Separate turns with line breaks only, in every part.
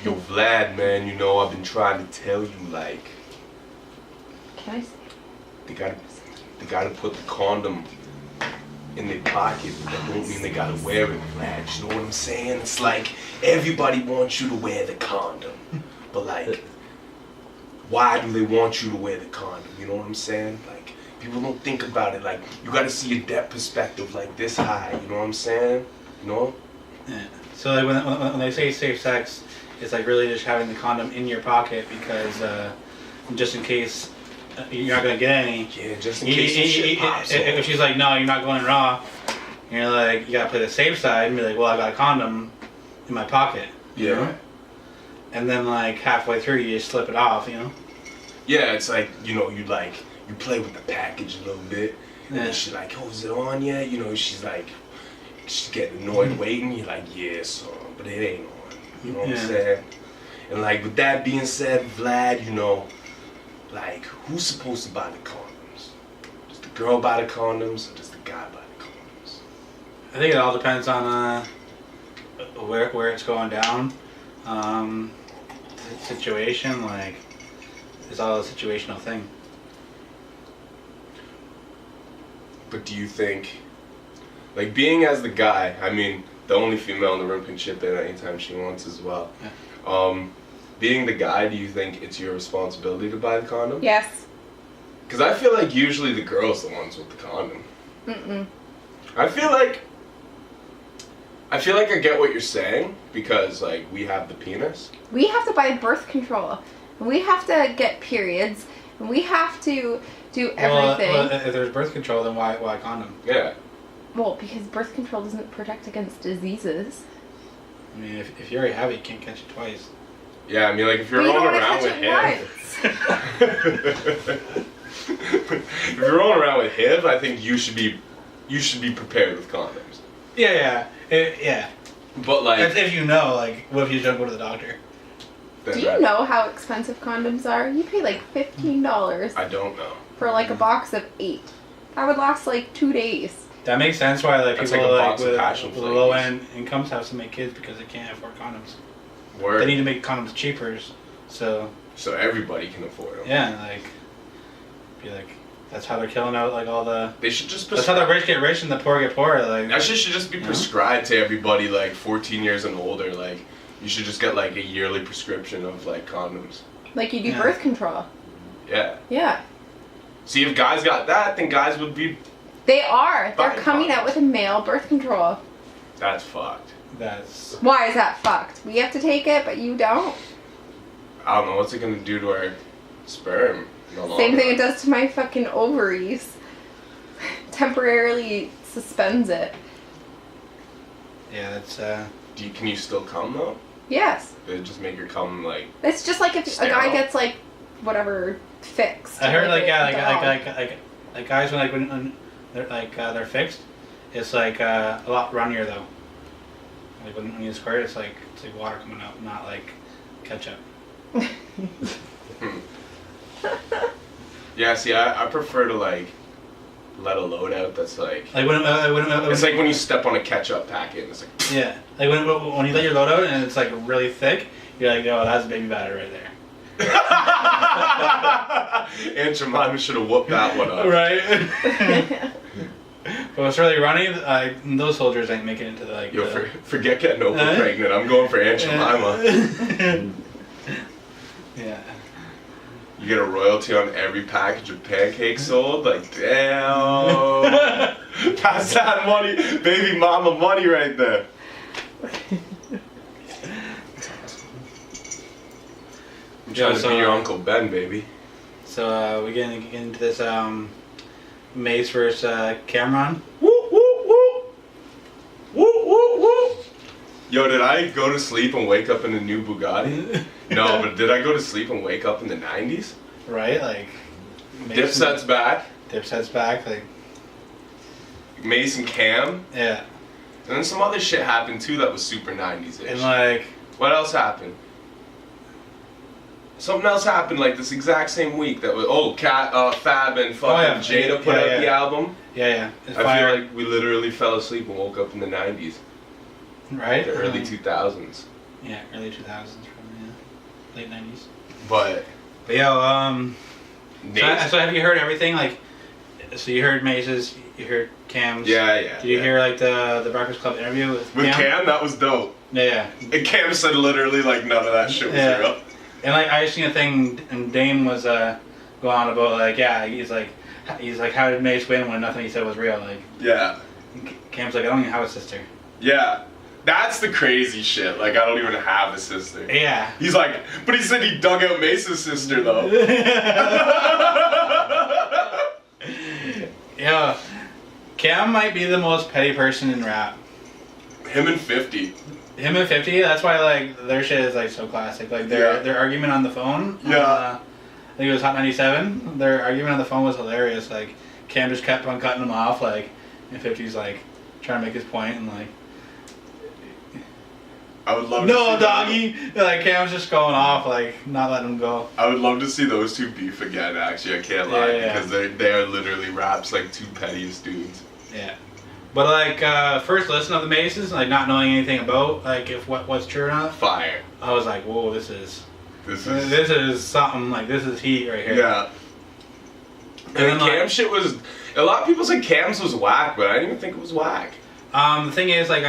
Yo, Vlad, man, you know I've been trying to tell you, like,
Can I say?
they gotta put the condom in their pocket, but that don't mean they gotta wear it, Vlad. You know what I'm saying? It's like everybody wants you to wear the condom, but like, why do they want you to wear the condom? You know what I'm saying? Like, people don't think about it. Like, you gotta see a depth perspective like this high. You know what I'm saying? You know?
Yeah. So like when they say safe sex, it's like really just having the condom in your pocket because just in case you're not gonna get any.
Yeah, just in case some shit pops off.
If she's like, no, you're not going raw, you're like, you gotta play the safe side and be like, well, I got a condom in my pocket.
Yeah.
You know? And then like halfway through, you just slip it off. You know.
Yeah, it's like, you know, you play with the package a little bit, and then she's like, oh, is it on yet? You know, she's getting annoyed waiting. You're like, yeah, son, but it ain't on. You know what I'm saying? And like, with that being said, Vlad, you know, like, who's supposed to buy the condoms? Does the girl buy the condoms, or does the guy buy the condoms?
I think it all depends on where it's going down, situation. Like, it's all a situational thing.
But do you think, like, being as the guy, I mean, the only female in the room can chip in anytime she wants as well. Yeah. Being the guy, do you think it's your responsibility to buy the condom?
Yes.
Because I feel like usually the girl's the ones with the condom.
Mm-mm.
I feel like I get what you're saying, because, like, we have the penis.
We have to buy birth control. We have to get periods. And we have to do everything.
Well, if there's birth control, then why condom?
Yeah.
Well, because birth control doesn't protect against diseases.
I mean, if you already have it, you can't catch it twice.
Yeah, I mean, like, if you're rolling around with if you're rolling around with HIV, I think you should be prepared with condoms.
Yeah.
But like,
that's if you know, like, what if you don't go to the doctor?
Do you know how expensive condoms are? You pay like $15.
I don't know.
For like a box of 8. That would last like 2 days.
That makes sense why like
that's
people
like
with low end incomes have to make kids because they can't afford condoms.
Word.
They need to make condoms cheaper, so
everybody can afford them.
Yeah, like, be like, that's how they're killing out like all the.
They should just.
That's how the rich get rich and the poor get poor. Like
that shit should just be prescribed to everybody like 14 years and older. Like, you should just get like a yearly prescription of like condoms.
Like you do birth control.
Yeah.
Yeah.
See, if guys got that, then guys would be.
They are. They're coming out with a male birth control.
That's fucked.
Why is that fucked? We have to take it, but you don't?
I don't know. What's it gonna do to our sperm?
Same thing it does to my fucking ovaries. Temporarily suspends it.
Yeah, that's
Can you still cum though?
Yes.
It just make your cum like.
It's just like if
sterile.
a guy gets like whatever fixed.
I heard like guys when they're they're fixed, it's like a lot runnier though. Like when you squirt, it's like water coming out, not like ketchup.
Yeah, see, I prefer to like let a load out that's like.
Like when
it's like when you step on a ketchup packet and it's like.
Yeah, like when you let your load out and it's like really thick, you're like, oh, that's baby batter right there.
Aunt Jemima should have whooped that one up.
Right. But it's really runny. Those soldiers ain't making it to the like.
Yo, forget getting Oprah pregnant. I'm going for Aunt Jemima.
Yeah.
You get a royalty on every package of pancakes sold. Like, damn. Pass that money, baby mama money right there. I'm trying to be your Uncle Ben, baby.
So we get into this Mace versus Cameron.
Woo woo woo. Woo woo woo. Yo, did I go to sleep and wake up in a new Bugatti? No, but did I go to sleep and wake up in the 90s?
Right, like...
Dipset's back.
Dipset's back, like...
Mace and Cam.
Yeah.
And then some other shit happened too that was super 90s-ish.
And like...
What else happened? Something else happened like this exact same week that was... Fab and fucking Jada put out the album.
Yeah.
I feel like we literally fell asleep and woke up in the 90s.
Right?
The early 2000s.
Yeah, early 2000s probably, late 90s.
But
yeah,
Nate?
so have you heard everything? Like, so you heard Mace's, you heard Cam's.
Yeah.
Did you hear like the Breakfast Club interview with
Cam? That was dope.
Yeah.
And Cam said literally like none of that shit was real.
And like I seen a thing, and Dame was going on about like, yeah, he's like, how did Mace win when nothing he said was real? Like,
Yeah.
Cam's like, I don't even have a sister.
Yeah. That's the crazy shit. Like, I don't even have a sister.
Yeah.
He's like, but he said he dug out Mace's sister though.
Yeah. Cam might be the most petty person in rap.
Him and 50.
Him and 50, that's why like their shit is like so classic. Like their argument on the phone.
Yeah.
I think it was Hot 97. Their argument on the phone was hilarious. Like Cam just kept on cutting him off, like, and 50's like trying to make his point and like,
I would love
no,
to see
doggy. Like Cam's just going off, like not letting him go.
I would love to see those two beef again. Actually, I can't lie, because they are literally raps like two pettiest dudes.
Yeah. But like first listen of the Maces, like not knowing anything about like if what's true or not.
Fire.
I was like, whoa, this is something, like this is heat right here.
Yeah. And then Cam
like,
shit was, a lot of people said Cam's was whack, but I didn't even think it was whack.
The thing is, like,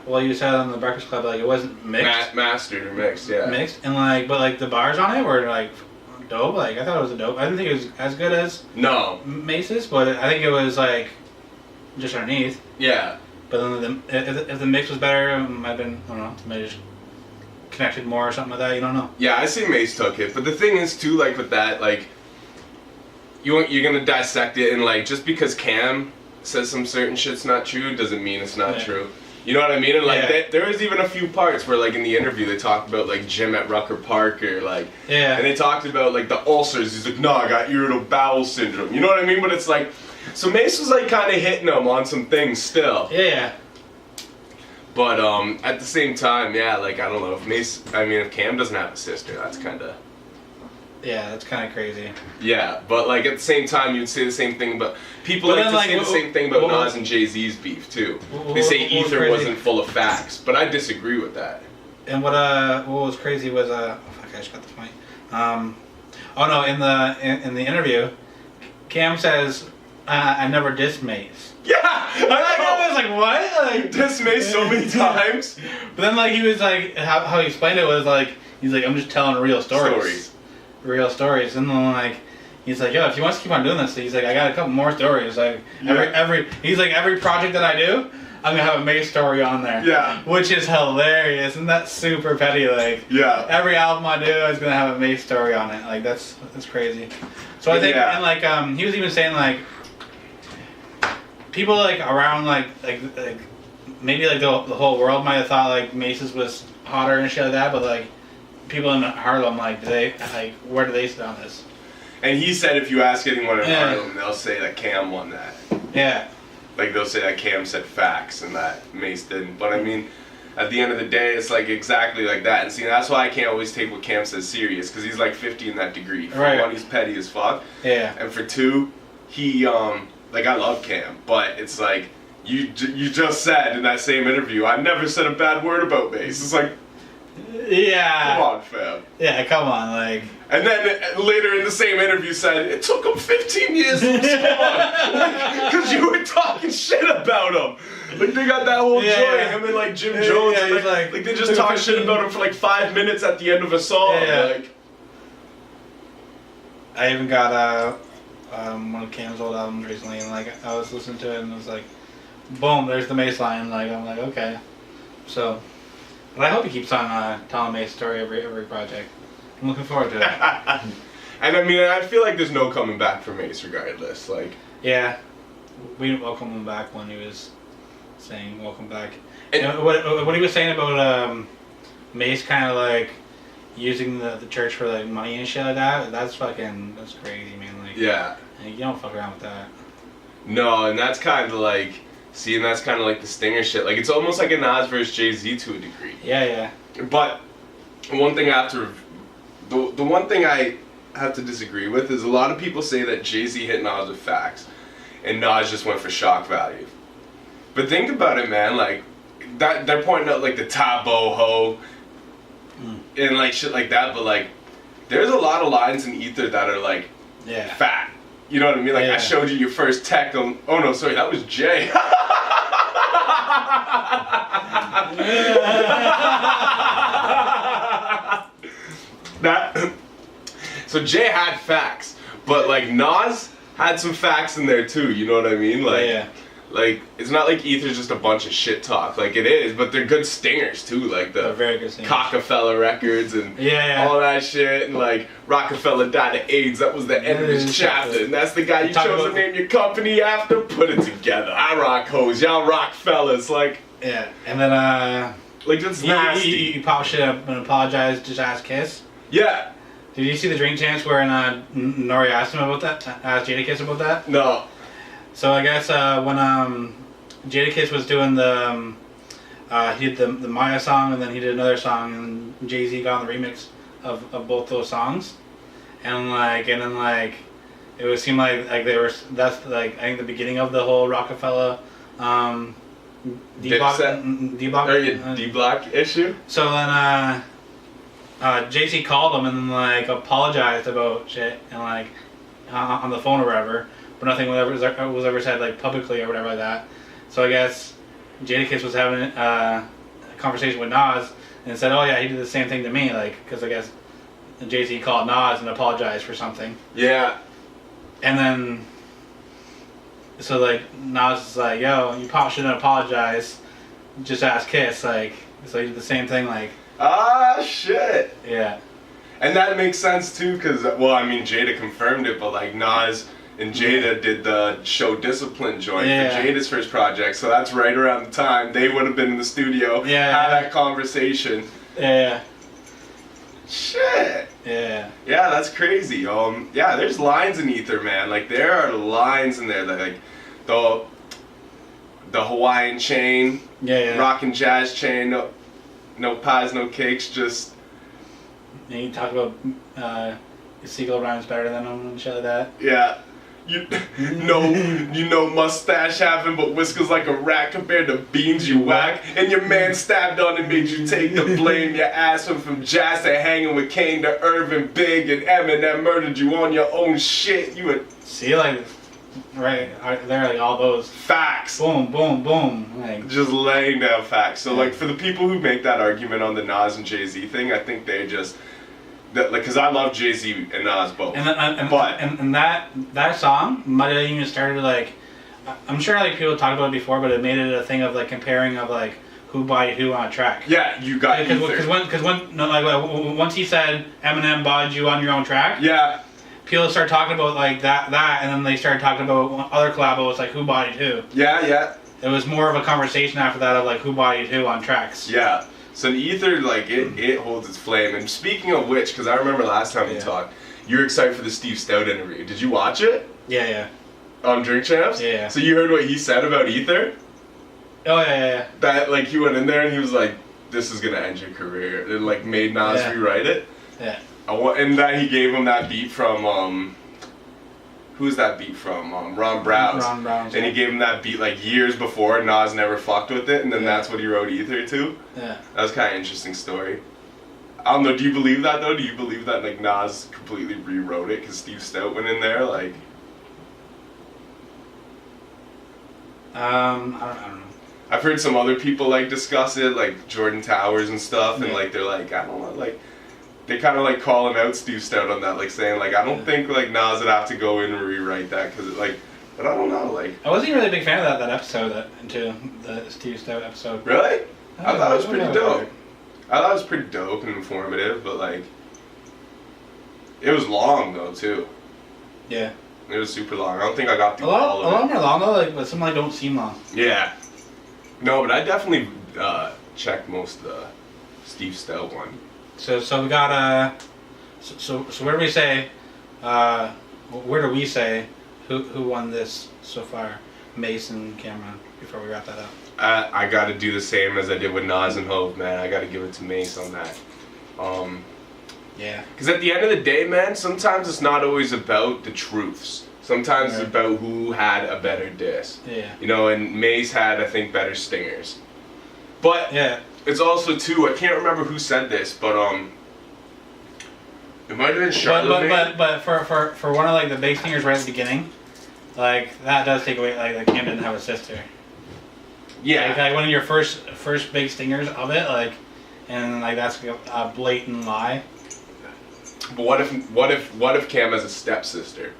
well, you said on the Breakfast Club, like, it wasn't mixed.
Mastered or mixed, yeah.
Mixed, and like, but like the bars on it were like dope. Like, I thought it was a dope. I didn't think it was as good as Mace's, but I think it was like just underneath.
Yeah.
But then if the mix was better, it might have been, I don't know, maybe just connected more or something like that. You don't know.
Yeah, I see Mace took it, but the thing is too, like with that, like you're gonna dissect it, and like just because Cam says some certain shit's not true doesn't mean it's not true. You know what I mean? And like there was even a few parts where like in the interview they talked about like Jim at Rucker Park or like and they talked about like the ulcers. He's like, no, I got irritable bowel syndrome. You know what I mean? But it's like, so Mace was like kind of hitting him on some things still.
Yeah.
But at the same time, yeah, like I don't know if if Cam doesn't have a sister, that's kind of.
Yeah, that's kind of crazy.
Yeah, but like at the same time, you'd say the same thing about people like to say the same thing about Nas and Jay-Z's beef too. They say Ether wasn't full of facts, but I disagree with that.
And what was crazy was oh fuck, I just got the point. Oh no, in the interview, Cam says, "I never dissed Mace."
Yeah, I
was like, what? Like
dissed Mace so many times.
But then like he was like, how he explained it was like, he's like, I'm just telling real stories. Real stories, and then like he's like, yo, if you want to keep on doing this, he's like, I got a couple more stories. Like every project that I do, I'm gonna have a Mace story on there. Yeah, which is hilarious, and that's super petty. Like every album I do is gonna have a Mace story on it. Like that's crazy. So I think and like he was even saying like people like around like maybe like the whole world might have thought like Mace's was hotter and shit like that, but like people in Harlem, like, where do they sit on this?
And he said if you ask anyone in Harlem, they'll say that Cam won that.
Yeah.
Like, they'll say that Cam said facts and that Mace didn't. But, I mean, at the end of the day, it's, like, exactly like that. And, see, that's why I can't always take what Cam says serious, because he's, like, 50 in that degree. For one, he's petty as fuck. Yeah. And for two, he, like, I love Cam, but it's, like, you just said in that same interview, I never said a bad word about Mace. It's like,
yeah.
Come on, fam.
Yeah, come on, like.
And then later in the same interview said, it took him 15 years to respond. Because you were talking shit about him. Like, they got that whole joy, him and, like, Jim Jones. And, like they just talk shit about him for, like, 5 minutes at the end of a song. Yeah. Like,
I even got one of Cam's old albums recently, and, like, I was listening to it, and it was like, boom, there's the Mace line. Like, I'm like, okay. So. But I hope he keeps on telling Mace's story every project. I'm looking forward to it.
And I mean, I feel like there's no coming back for Mace regardless. Like,
yeah, we didn't welcome him back when he was saying welcome back. And what he was saying about Mace kind of like using the church for like money and shit like that. That's crazy, man. Like, yeah, you don't fuck around with that.
No, and that's kind of like. See, and that's kind of like the stinger shit. Like, it's almost like a Nas versus Jay-Z to a degree.
Yeah, yeah.
But one thing I have to... The one thing I have to disagree with is a lot of people say that Jay-Z hit Nas with facts, and Nas just went for shock value. But think about it, man. Like, they're pointing out, like, the top boho. and like shit like that. But like, there's a lot of lines in Ether that are like fat. You know what I mean? Like I showed you your first tech on. Oh no, sorry, that was Jay. So Jay had facts, but like Nas had some facts in there too. You know what I mean? Like, like it's not like Ether's just a bunch of shit talk. Like it is, but they're good stingers too. Like the
very good stingers.
Rockefeller records and all that shit. And like Rockefeller died of AIDS. That was the end of his chapter. And that's the guy you chose to name your company after. Put it together. I rock hoes. Y'all rock fellas. Like
and then
like that's nasty.
You pop shit up and apologize. Just ask Kiss.
Yeah.
Did you see the Drink Champs where Nori asked him about that? Asked Jadakiss about that?
No.
So I guess when Jadakiss was doing the he did the Maya song and then he did another song and Jay-Z got on the remix of both those songs, and then it would seem like they were that's like I think the beginning of the whole Rockefeller
D-block issue.
So then Jay-Z called him and like apologized about shit and like on the phone or whatever, but nothing was ever said like publicly or whatever like that. So I guess Jadakiss was having a conversation with Nas and said, "Oh yeah, he did the same thing to me," like because I guess Jay-Z called Nas and apologized for something.
Yeah.
And then so like Nas is like, "Yo, you probably shouldn't apologize. Just ask Kiss." Like so he did the same thing like.
Ah, shit.
Yeah.
And that makes sense too, because, well, I mean, Jada confirmed it, but like Nas and Jada did the Show Discipline joint for Jada's first project, so that's right around the time they would have been in the studio, had that conversation.
Yeah.
Shit.
Yeah.
Yeah, that's crazy. Yeah, there's lines in Ether, man. Like, there are lines in there that, like, the Hawaiian chain, rock and jazz chain, no pies, no cakes, just...
And you talk about seagull rhymes better than them and shit like that.
Yeah. You know mustache having, but whiskers like a rat compared to beans you whack. And your man stabbed on and made you take the blame. Your ass went from jazz to hanging with Kane to Irvin Big, and Eminem murdered you on your own shit. You would...
See, like... Right, they're like all those
facts.
Boom, boom, boom. Like,
just laying down facts. So like for the people who make that argument on the Nas and Jay-Z thing, I think they just like because I love Jay-Z and Nas both.
And that song might have even started like I'm sure like people talked about it before, but it made it a thing of like comparing of like who bodied who on a track.
Yeah, you got
because once he said Eminem bodied you on your own track.
Yeah.
People start talking about like that, and then they started talking about other collabos like who bodied who.
Yeah.
It was more of a conversation after that of like who bodied who on tracks.
Yeah. So Ether, like it holds its flame. And speaking of which, because I remember last time we talked, you were excited for the Steve Stout interview. Did you watch it?
Yeah.
On Drink Champs?
Yeah.
So you heard what he said about Ether?
Oh yeah.
That like he went in there and he was like, "This is gonna end your career," and like made Nas rewrite it.
Yeah.
And that he gave him that beat from who's that beat from? Ron Browse.
Ron Browse.
And he gave him that beat like years before, and Nas never fucked with it, and then that's what he wrote Ether to.
Yeah.
That was kind of an interesting story. I don't know. Do you believe that though? Do you believe that like Nas completely rewrote it because Steve Stout went in there like?
I don't know.
I've heard some other people like discuss it, like Jordan Towers and stuff, and like they're like, I don't know, like. They kind of like calling out Steve Stout on that, like saying like I don't think like Nas would have to go in and rewrite that because like, but I don't know like.
I wasn't really a big fan of that episode, into the Steve Stout episode.
Really? I thought it was pretty dope. I thought it was pretty dope and informative, but like, it was long though too.
Yeah.
It was super long. I don't think I got through
all of it. A lot more long though, like, but some like don't seem long.
Yeah. No, but I definitely checked most of the Steve Stout one.
So we got so where do we say who won this so far? Mace and Cameron, before we wrap that up.
I got to do the same as I did with Nas and Hov, man. I got to give it to Mace on that.
Yeah.
Because at the end of the day, man, sometimes it's not always about the truths. Sometimes it's about who had a better diss.
Yeah.
You know, and Mace had, I think, better stingers. But it's also too, I can't remember who said this, but It might have been Charlemagne.
But for one of like the big stingers right at the beginning, like that does take away like Cam didn't have a sister.
Yeah.
Like one of your first big stingers of it, like, and like that's a blatant lie.
But what if Cam has a stepsister?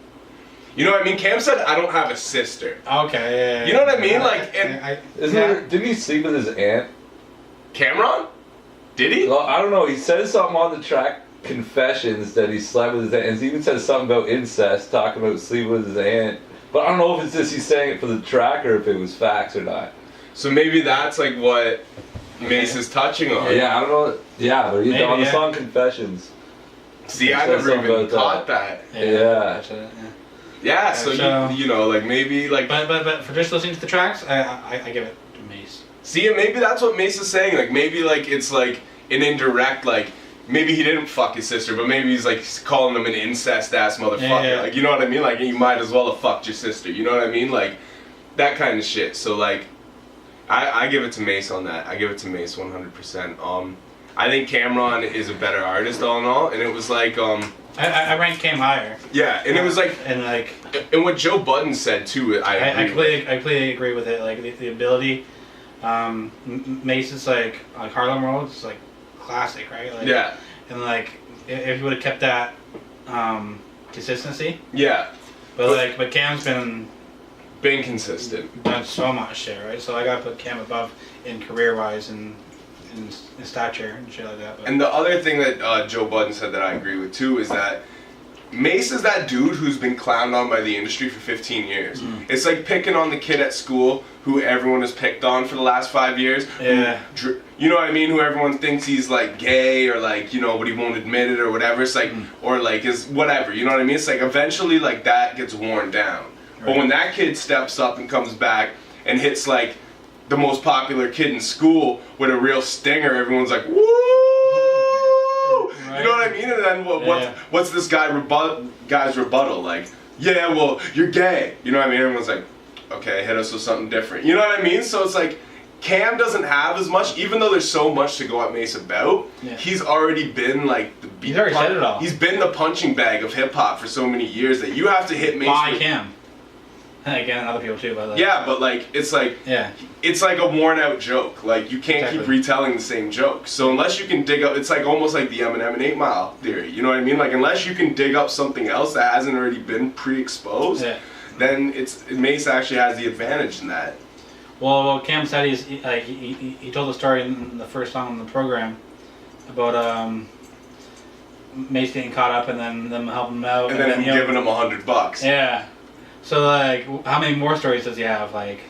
You know what I mean? Cam said, "I don't have a sister."
Okay. Yeah.
You know what I mean? Like, and
Didn't he sleep with his aunt?
Cameron? Did he?
Well, I don't know. He said something on the track Confessions that he slept with his aunt, and he even said something about incest, talking about sleeping with his aunt. But I don't know if it's just he's saying it for the track or if it was facts or not.
So maybe that's like what Mace is touching on.
Yeah, I don't know. Yeah, but he's on the
yeah.
song Confessions.
See, I never even thought that.
Yeah.
Yeah, so you know, like maybe like.
But for just listening to the tracks, I give it to Mace.
See, and maybe that's what Mace is saying. Like maybe like it's like an indirect like. Maybe he didn't fuck his sister, but maybe he's like calling him an incest ass motherfucker. Like, you know what I mean? Like, you might as well have fucked your sister. You know what I mean? Like, that kind of shit. So like, I give it to Mace on that. I give it to Mace 100%. I think Cameron is a better artist all in all, and it was like
I rank Cam higher.
Yeah, and it was like and what Joe Budden said too. I
completely agree with it. Like the ability, Mace is like Harlem World. It's like. Classic, right? Like,
yeah.
And like, if you would have kept that consistency.
Yeah.
But Cam's been
consistent.
Done so much shit, right? So I gotta put Cam above in career-wise and in stature and shit like that. But.
And the other thing that Joe Budden said that I agree with too is that Mace is that dude who's been clowned on by the industry for 15 years. It's like picking on the kid at school who everyone has picked on for the last 5 years.
Yeah.
You know what I mean? Who everyone thinks he's like gay or like, you know, but he won't admit it or whatever. It's like, or like is whatever. You know what I mean? It's like eventually like that gets worn down. Right. But when that kid steps up and comes back and hits like the most popular kid in school with a real stinger, everyone's like, woo! Right. You know what I mean? And then what's this guy's rebuttal? Like, yeah, well, you're gay. You know what I mean? Everyone's like, okay, hit us with something different. You know what I mean? So it's like, Cam doesn't have as much, even though there's so much to go at Mace about. Yeah. He's already been like
he's already said it all.
He's been the punching bag of hip hop for so many years that you have to hit Mace.
By Cam. And again, other people too, but
yeah, but like it's like it's like a worn out joke. Like you can't keep retelling the same joke. So unless you can dig up, it's like almost like the Eminem and 8 Mile theory. You know what I mean? Like unless you can dig up something else that hasn't already been pre-exposed, then Mace actually has the advantage in that.
Well, Cam said he told the story in the first song on the program about Mace getting caught up and then them helping him out
and then him giving him $100.
Yeah. So like, how many more stories does he have? Like,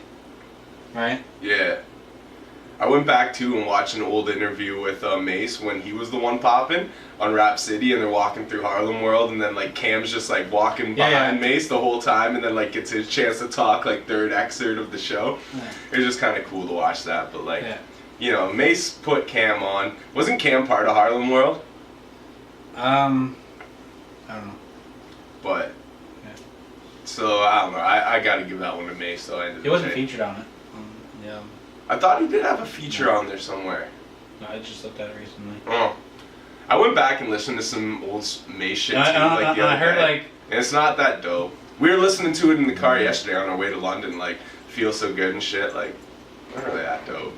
right?
Yeah. I went back to and watched an old interview with Mace when he was the one popping on Rap City, and they're walking through Harlem World, and then like Cam's just like walking behind Mace the whole time, and then like gets his chance to talk, like third excerpt of the show. It was just kind of cool to watch that, but like, you know, Mace put Cam on. Wasn't Cam part of Harlem World?
I don't know.
But. So I don't know. I got to give that one to Mace. So
he wasn't featured on it. Yeah.
I thought he did have a feature on there somewhere.
No, I just looked at it recently.
Oh, I went back and listened to some old Mace shit too.
I heard like,
and it's not that dope. We were listening to it in the car yesterday on our way to London. Like, Feel So Good and shit. Like, not really that dope.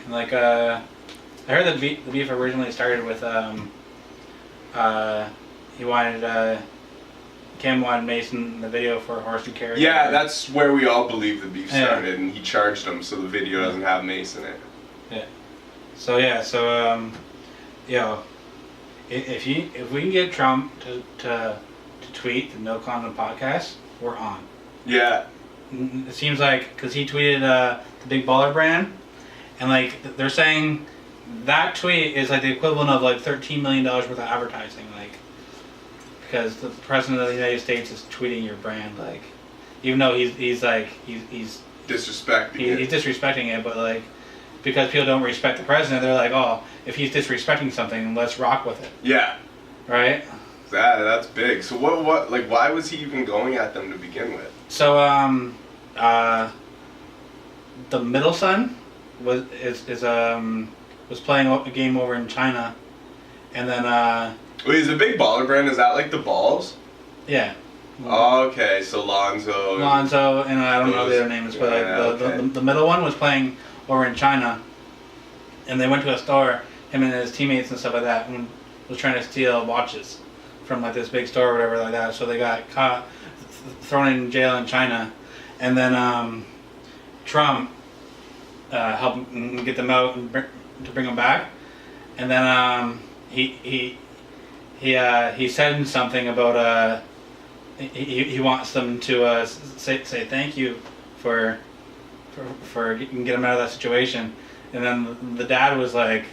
Like I heard the beef originally started with he wanted. Cam wanted Mason in the video for Horse and Carriage.
Yeah, that's where we all believe the beef started, and he charged him so the video doesn't have Mace in it.
Yeah. So you know, if we can get Trump to tweet the No Condom podcast, we're on.
Yeah.
It seems like because he tweeted the Big Baller brand, and like they're saying that tweet is like the equivalent of like $13 million worth of advertising, like. Because the president of the United States is tweeting your brand, like, even though he's
disrespecting it.
He's disrespecting it, but like, because people don't respect the president, they're like, oh, if he's disrespecting something, let's rock with it.
Yeah.
Right.
That's big. So what like why was he even going at them to begin with?
So the middle son was playing a game over in China, And then
Wait, is the big baller brand? Is that like the balls?
yeah.
Oh, okay, so Lonzo.
Lonzo, and I don't know the other names, but the middle one was playing over in China, and they went to a store, him and his teammates and stuff like that, and was trying to steal watches from like this big store or whatever like that. So they got caught, thrown in jail in China, and then Trump helped get them out and to bring them back, and then he said something about he wants them to say thank you for getting them out of that situation, and then the dad was like,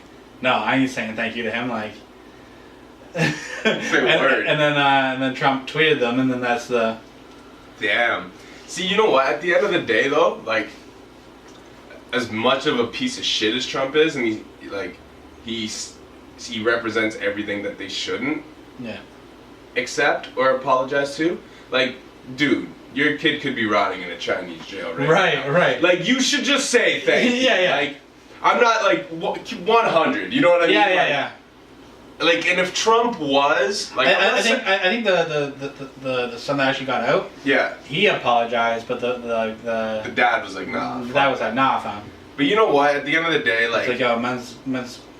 no, I ain't saying thank you to him, like. And then Trump tweeted them, and then that's the.
Damn. See, you know what? At the end of the day, though, like, as much of a piece of shit as Trump is, and he represents everything that they shouldn't.
Yeah.
Accept or apologize to. Like, dude, your kid could be rotting in a Chinese jail
right now. Right.
Like, you should just say thank you.
Yeah.
Like, I'm not like 100. You know what I mean?
Yeah.
Like, and if Trump was like,
I think the son that actually got out.
Yeah.
He apologized, but the
dad was like, nah.
The dad was like, nah, fam.
But you know what? At the end of the day, like,
it's like, yo, men's.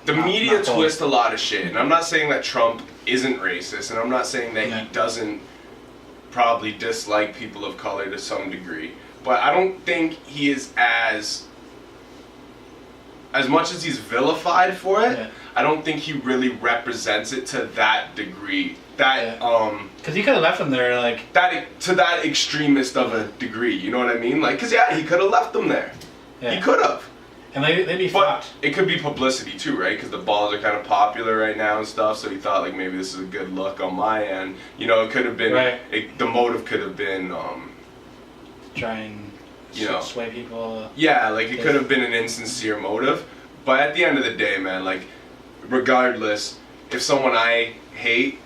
The media twist a lot of shit, and I'm not saying that Trump isn't racist, and I'm not saying that he doesn't probably dislike people of color to some degree, but I don't think he is as much as he's vilified for it. Yeah. I don't think he really represents it to that degree. That
because he could have left them there, like
that to that extremist of a degree. You know what I mean? Like, cause he could have left them there. Yeah. He could have.
And they'd be
fucked. It could be publicity too, right? Because the balls are kind of popular right now and stuff. So he thought like maybe this is a good look on my end. You know, it could have been. Right. The motive could have been.
Try and sway people.
Yeah, like it could have been an insincere motive, but at the end of the day, man, like regardless, if someone I hate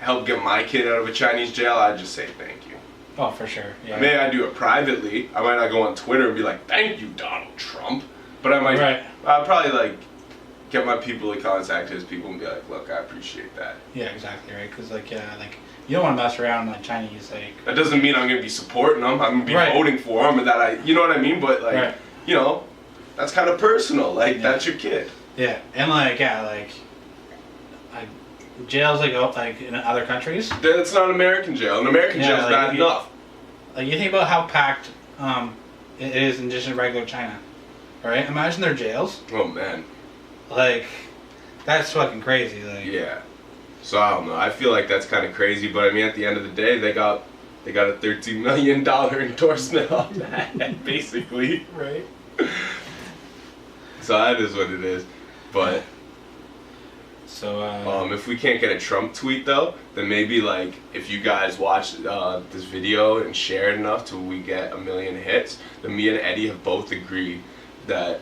helped get my kid out of a Chinese jail, I'd just say thank you.
Oh, for sure. Yeah.
Maybe I do it privately. I might not go on Twitter and be like, "Thank you, Donald Trump." But I might, I'll probably like get my people to contact his people and be like, look, I appreciate that.
Yeah, exactly, right? Because like you don't want to mess around like Chinese, like.
That doesn't mean I'm gonna be supporting them. I'm gonna be voting for them, and that you know what I mean. But like, you know, that's kind of personal. Like that's your kid.
Yeah, and like jails like in other countries.
It's not an American jail. An American jail is bad enough.
Like you think about how packed it is in just regular China. Right? Imagine their jails.
Oh man.
Like, that's fucking crazy. Like.
Yeah. So I don't know. I feel like that's kind of crazy, but I mean, at the end of the day, they got a $13 million endorsement on that, basically.
Right.
So that is what it is. But.
So.
If we can't get a Trump tweet though, then maybe like if you guys watch this video and share it enough till we get 1 million hits, then me and Eddie have both agreed that.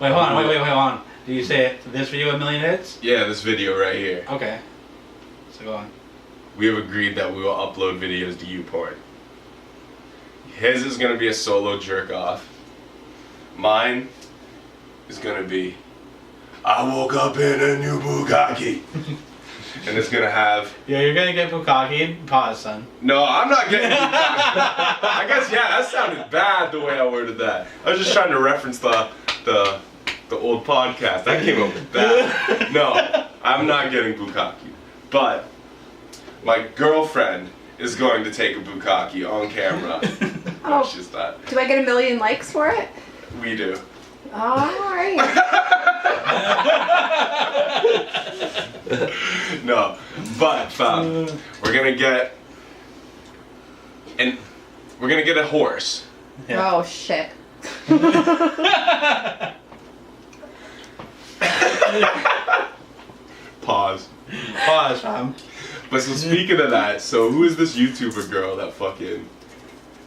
Wait, hold on. Did you say this video 1 million hits?
Yeah, this video right here.
Okay. So go on.
We have agreed that we will upload videos to YouPorn. His is gonna be a solo jerk off. Mine is gonna be, I woke up in a new Bugatti. And it's gonna have.
Yeah, you're gonna get Bukaki. Pause, son.
No, I'm not getting Bukaki. I guess that sounded bad the way I worded that. I was just trying to reference the old podcast. I came up with that. No, I'm not getting Bukaki. But my girlfriend is going to take a Bukaki on camera.
Oh,
she's not.
Do I get 1 million likes for it?
We do.
Alright.
No, but we're gonna get a horse.
Yeah. Oh shit.
Pause,
fam.
But so speaking of that, so who is this YouTuber girl that fucking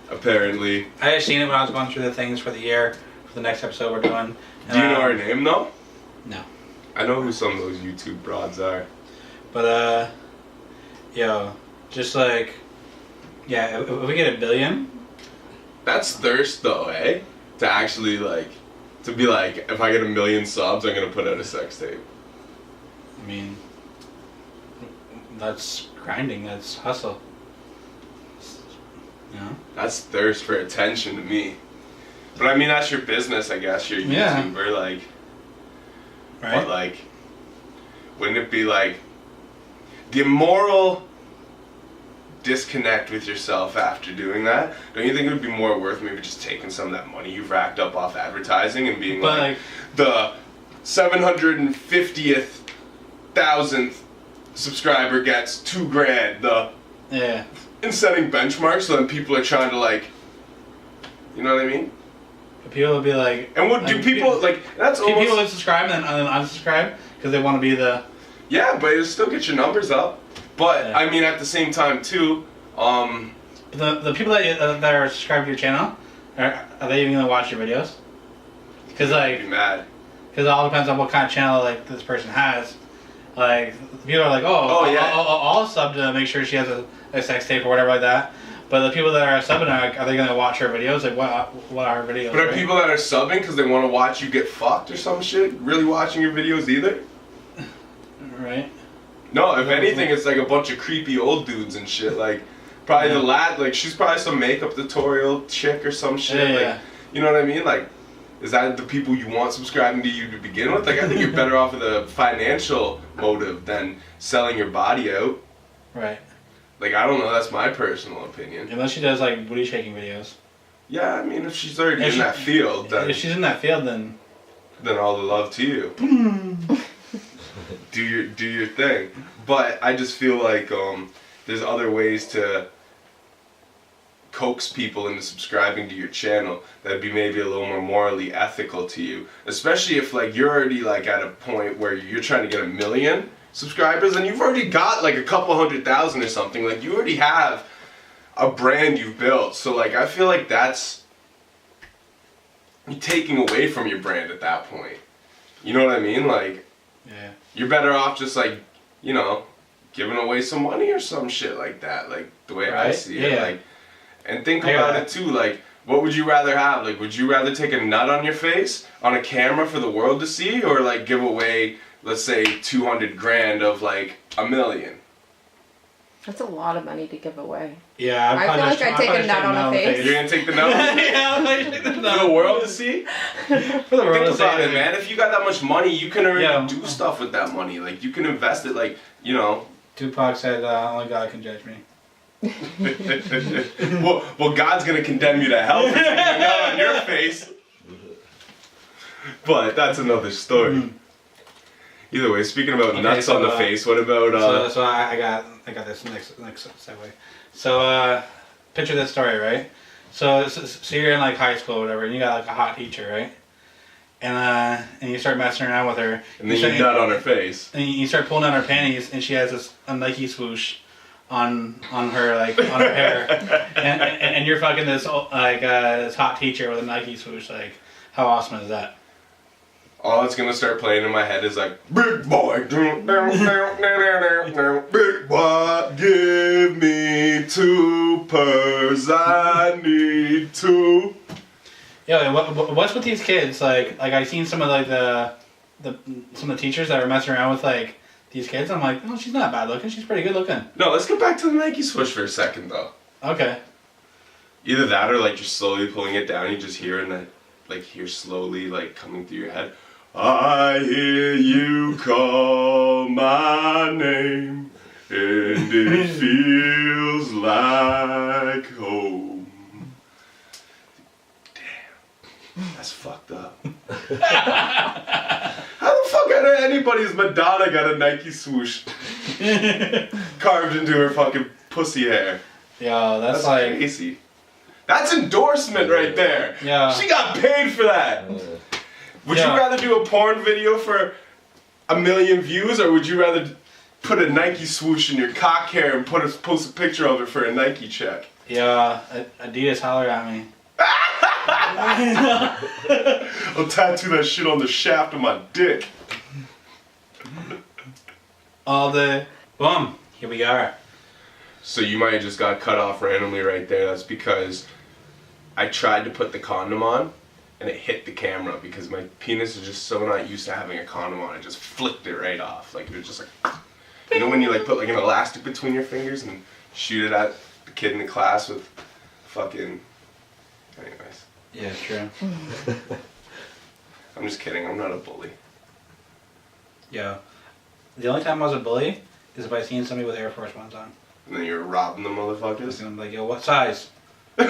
apparently?
I just seen it when I was going through the things for the year for the next episode we're doing.
Do you know her name though?
No.
I know who some of those YouTube broads are.
But just like, yeah, if we get 1 billion.
That's thirst though, eh? To actually to be like, if I get 1 million subs, I'm gonna put out a sex tape.
I mean, That's grinding. That's hustle. You know?
That's thirst for attention to me. But I mean, that's your business, I guess. You're a
Yeah.
YouTuber, like.
Right.
But like, wouldn't it be like the moral disconnect with yourself after doing that? Don't you think it would be more worth maybe just taking some of that money you've racked up off advertising and being like the 750,000th subscriber gets $2,000,
Yeah.
and setting benchmarks so then people are trying to like, you know what I mean?
But people would be like.
And what do people like? That's almost
People would subscribe and then unsubscribe because they want to be the.
yeah, but it'll still get your numbers up. But
Yeah.
I mean, at the same time too,
The people that are subscribed to your channel, are they even gonna watch your videos? Because
I'd be
like,
mad.
because it all depends on what kind of channel like this person has. Like people are like,
Oh, yeah.
I'll sub to make sure she has a sex tape or whatever like that. But the people that are subbing, are they gonna watch her videos? Like what are her videos?
But are
right?
people that are subbing because they want to watch you get fucked or some shit really watching your videos either?
Right.
No, if anything, it's like a bunch of creepy old dudes and shit. Like, probably the like she's probably some makeup tutorial chick or some shit.
Yeah,
like,
yeah.
you know what I mean? Like, is that the people you want subscribing to you to begin with? Like, I think you're better off with a financial motive than selling your body out.
Right.
Like, I don't know. That's my personal opinion.
Unless she does like booty shaking videos.
Yeah, I mean, if she's already
If
in that field, then
If she's in that field, then.
all the love to you. do your thing. But I just feel like there's other ways to coax people into subscribing to your channel that'd be maybe a little more morally ethical to you, especially if like you're already like at a point where you're trying to get 1 million subscribers and you've already got like a couple 100,000 or something. Like, you already have a brand you've built. So like, I feel like that's taking away from your brand at that point. You know what I mean? Like,
Yeah.
you're better off just like, you know, giving away some money or some shit like that. Like, the way I
Right?
see it.
Yeah.
Like, and think
I
about
got
it too. Like, what would you rather have? Like, would you rather take a nut on your face on a camera for the world to see, or like give away, let's say, 200,000 of like 1 million?
That's a lot of money to give away.
Yeah,
I feel like I'd take a nut on a face.
You're gonna take the nut
Yeah, I'm like, take the
for
nut.
the world to see?
For the world
Think
to see.
about it, man. If you got that much money, you can already
Yeah.
do stuff with that money. Like, you can invest it, like, you know.
Tupac said, "Only God can judge me."
well, God's gonna condemn you to hell for taking a nut on your face. But that's another story. Either way, speaking about
Okay,
nuts
so,
on the face, what about
So I got this next segue. So picture this story, right? So you're in like high school or whatever, and you got like a hot teacher, right? And you start messing around with her.
and then you nut on her face?
And you start pulling down her panties, and she has a Nike swoosh on her like on her hair, and you're fucking this this hot teacher with a Nike swoosh. Like, how awesome is that?
All that's gonna start playing in my head is like, big boy, big boy, give me 2 purrs, I need 2.
Yeah, what's with these kids? Like I seen some of like some of the teachers that were messing around with like these kids. I'm like, oh, she's not bad looking. She's pretty good looking.
No, let's get back to the Nike swoosh for a second though.
Okay.
Either that or like you're slowly pulling it down, you just hear in that, like, hear slowly like coming through your head, I hear you call my name and it feels like home. Damn, that's fucked up. How the fuck out of anybody's Madonna got a Nike swoosh carved into her fucking pussy hair?
Yeah, that's
That's
like
crazy. That's endorsement right there.
Yeah.
She got paid for that. Would
Yeah.
you rather do a porn video for 1 million views, or would you rather put a Nike swoosh in your cock hair and post a picture of it for a Nike check?
yeah. Adidas hollered at me.
I'll tattoo that shit on the shaft of my dick.
All the boom. Here we are.
So you might have just got cut off randomly right there. That's because I tried to put the condom on and it hit the camera because my penis is just so not used to having a condom on. I just flicked it right off. Like, it was just like, You know when you like put like an elastic between your fingers and shoot it at the kid in the class with fucking. Anyways.
Yeah, true.
I'm just kidding. I'm not a bully.
Yeah. The only time I was a bully is if I seen somebody with Air Force Ones on.
And then you're robbing the motherfuckers.
And I'm like, yo, what size?
Give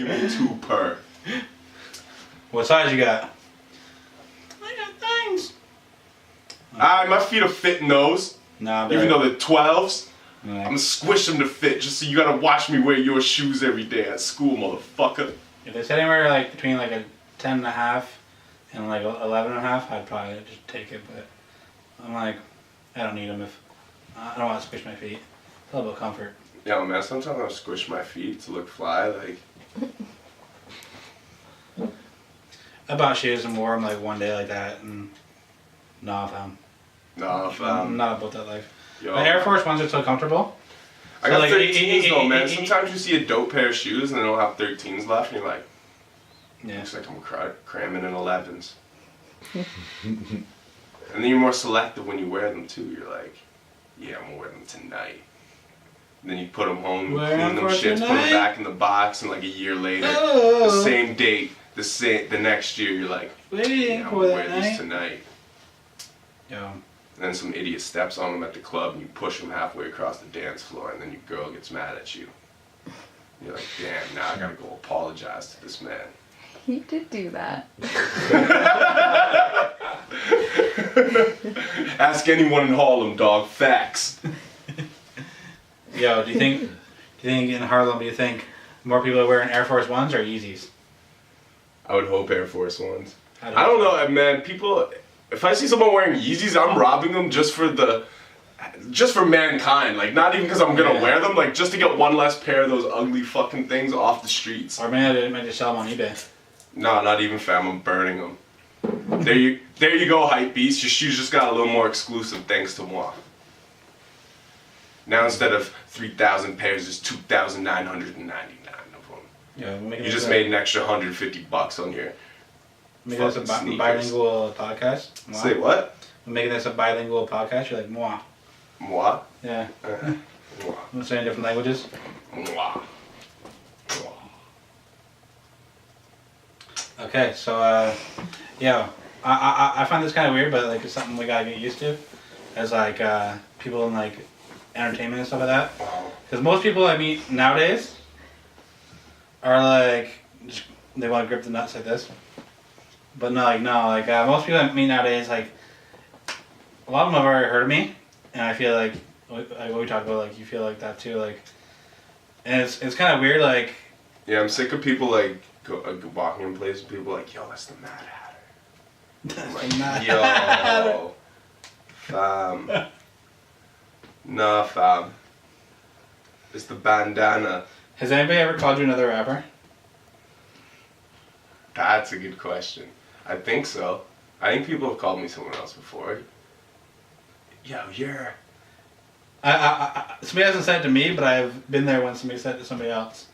me 2 per.
What size you got? I got things.
Alright, my feet are fitting those.
Nah,
Even though they're 12s,
nah.
I'm gonna squish them to fit just so you gotta watch me wear your shoes every day at school, motherfucker.
If they said anywhere like between like a 10.5 and like 11.5, I'd probably just take it. But I'm like, I don't need them if I don't want to squish my feet. It's all about comfort.
Yeah, man, sometimes I squish my feet to look fly, like.
I bought shoes and wore them like one day like that, and nah, fam.
Nah,
I'm
fam.
not about that life.
Yo.
My Air Force Ones are so comfortable.
I got
So, like,
13s though, man. Sometimes you see a dope pair of shoes and they don't have 13s left, and you're like,
Yeah.
looks like I'm cramming in 11s. And then you're more selective when you wear them too. You're like, yeah, I'm gonna wear them tonight. And then you put them home,
Wear
clean
them
them
for
shits, put them
tonight?
back in the box, and like a year later,
Oh.
the same date, the next year, you're like,
Waiting
yeah, I'm
for
gonna
that
wear these
night.
tonight.
Yo.
And then some idiot steps on them at the club, and you push them halfway across the dance floor, and then your girl gets mad at you. You're like, damn, now I gotta go apologize to this man.
He did do that.
Ask anyone in Harlem, dog. Facts.
Yo, do you think in Harlem, do you think more people are wearing Air Force Ones or Yeezys?
I would hope Air Force Ones.
I
I don't know, man. People, if I see someone wearing Yeezys, I'm robbing them just for mankind. Like, not even because I'm gonna
Yeah.
wear them. Like, just to get one less pair of those ugly fucking things off the streets.
Or maybe I might just sell them on eBay.
No, not even, fam. I'm burning them. There you go, hype beast. Your shoes just got a little more exclusive thanks to moi. Now instead of 3,000 pairs, there's 2,999 of them.
Yeah,
You just made an extra $150 on your.
Make this a
fucking sneakers.
bilingual podcast. Moi.
Say what?
I'm making this a bilingual podcast. You're like, moi.
Moi.
Yeah.
Moi.
I'm saying different languages.
Moi.
Okay, so yeah, I find this kind of weird, but like it's something we gotta get used to, as like people in like entertainment and stuff like that. Because most people I meet nowadays are like just, they want to grip the nuts like this, but no, most people I meet nowadays like a lot of them have already heard of me, and I feel like what we talked about, like you feel like that too, like, and it's kind of weird, like.
Yeah, I'm sick of people like walking in places. People like, yo, that's the Mad Hatter. I'm like, yo, fam. Nah, fam. It's the bandana.
Has anybody ever called you another rapper?
That's a good question. I think so. I think people have called me someone else before. Yo, you're.
Somebody hasn't said it to me, but I've been there when somebody said it to somebody else.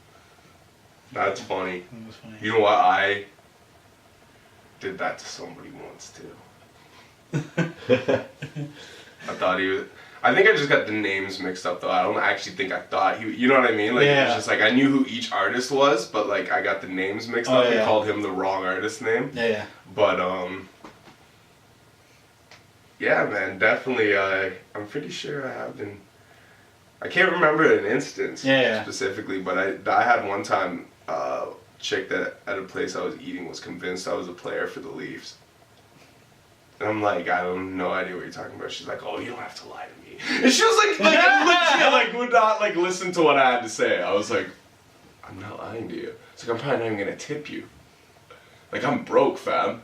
That's funny.
It was funny.
You know what? I did that to somebody once too. I thought he was. I think I just got the names mixed up though. I don't actually think I thought he. You know what I mean? Like it was just like I knew who each artist was, but like I got the names mixed up and called him the wrong artist name.
Yeah.
But yeah, man, definitely. I'm pretty sure I have been. I can't remember an instance specifically, but I had one time chick that at a place I was eating was convinced I was a player for the Leafs. And I'm like, I have no idea what you're talking about. She's like, oh, you don't have to lie to me. And she was like legit, like would not like listen to what I had to say. I was like, I'm not lying to you. It's like I'm probably not even gonna tip you. Like I'm broke, fam.